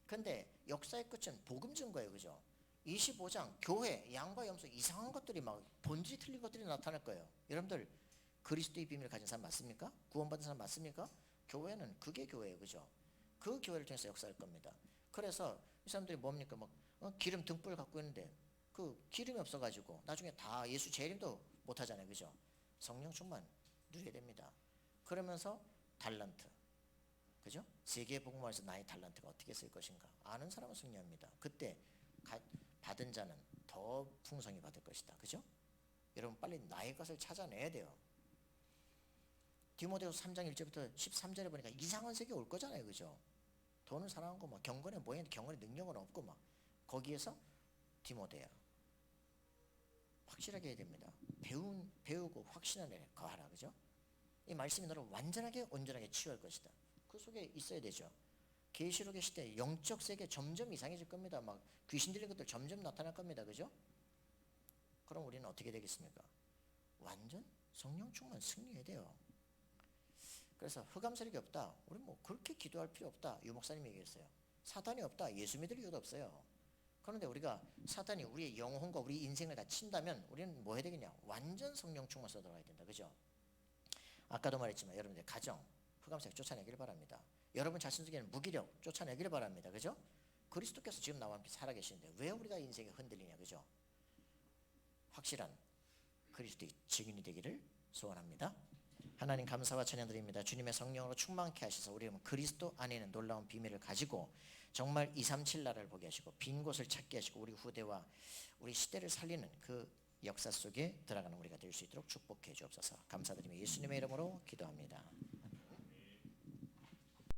근데 역사의 끝은 복음 증거예요. 그죠? 25장 교회 양과 염소 이상한 것들이 막 본질이 틀린 것들이 나타날 거예요. 여러분들 그리스도의 비밀을 가진 사람 맞습니까? 구원받은 사람 맞습니까? 교회는 그게 교회예요. 그죠? 그 교회를 통해서 역사할 겁니다. 그래서 이 사람들이 뭡니까? 막 기름 등불 갖고 있는데 그 기름이 없어가지고 나중에 다 예수 재림도 못하잖아요. 그죠? 성령 충만 누려야 됩니다. 그러면서 달란트, 그죠? 세계 복음화에서 나의 달란트가 어떻게 쓸 것인가 아는 사람은 승리합니다. 그때 받은 자는 더 풍성히 받을 것이다. 그죠? 여러분 빨리 나의 것을 찾아내야 돼요. 디모데후서 3장 1절부터 13절에 보니까 이상한 세계 올 거잖아요. 그죠? 돈을 사랑하고 막 경건해 보이는데 경건의 능력은 없고 막 거기에서 디모데야 확실하게 해야 됩니다. 배우고 확신을 거하라. 그죠? 이 말씀이 너를 완전하게 온전하게 치유할 것이다. 그 속에 있어야 되죠. 계시록의 시대 영적 세계 점점 이상해질 겁니다. 막 귀신 들린 것들 점점 나타날 겁니다. 그죠? 그럼 우리는 어떻게 되겠습니까? 완전 성령 충만 승리해야 돼요. 그래서 흑암 세력이 없다. 우리 뭐 그렇게 기도할 필요 없다. 유 목사님이 얘기했어요. 사탄이 없다. 예수 믿을 이유도 없어요. 그런데 우리가 사탄이 우리의 영혼과 우리 인생을 다 친다면 우리는 뭐 해야 되겠냐? 완전 성령 충만 쏟아가야 된다. 그죠? 아까도 말했지만 여러분들 가정 흑암세력 쫓아내기를 바랍니다. 여러분 자신 속에는 무기력 쫓아내기를 바랍니다. 그죠? 그리스도께서 지금 나와 함께 살아계시는데 왜 우리가 인생이 흔들리냐. 그죠? 확실한 그리스도의 증인이 되기를 소원합니다. 하나님 감사와 찬양드립니다. 주님의 성령으로 충만케 하셔서 우리 그리스도 안에 있는 놀라운 비밀을 가지고 정말 237 나라를 보게 하시고 빈 곳을 찾게 하시고 우리 후대와 우리 시대를 살리는 그 역사 속에 들어가는 우리가 될 수 있도록 축복해 주옵소서. 감사드리며 예수님의 이름으로 기도합니다.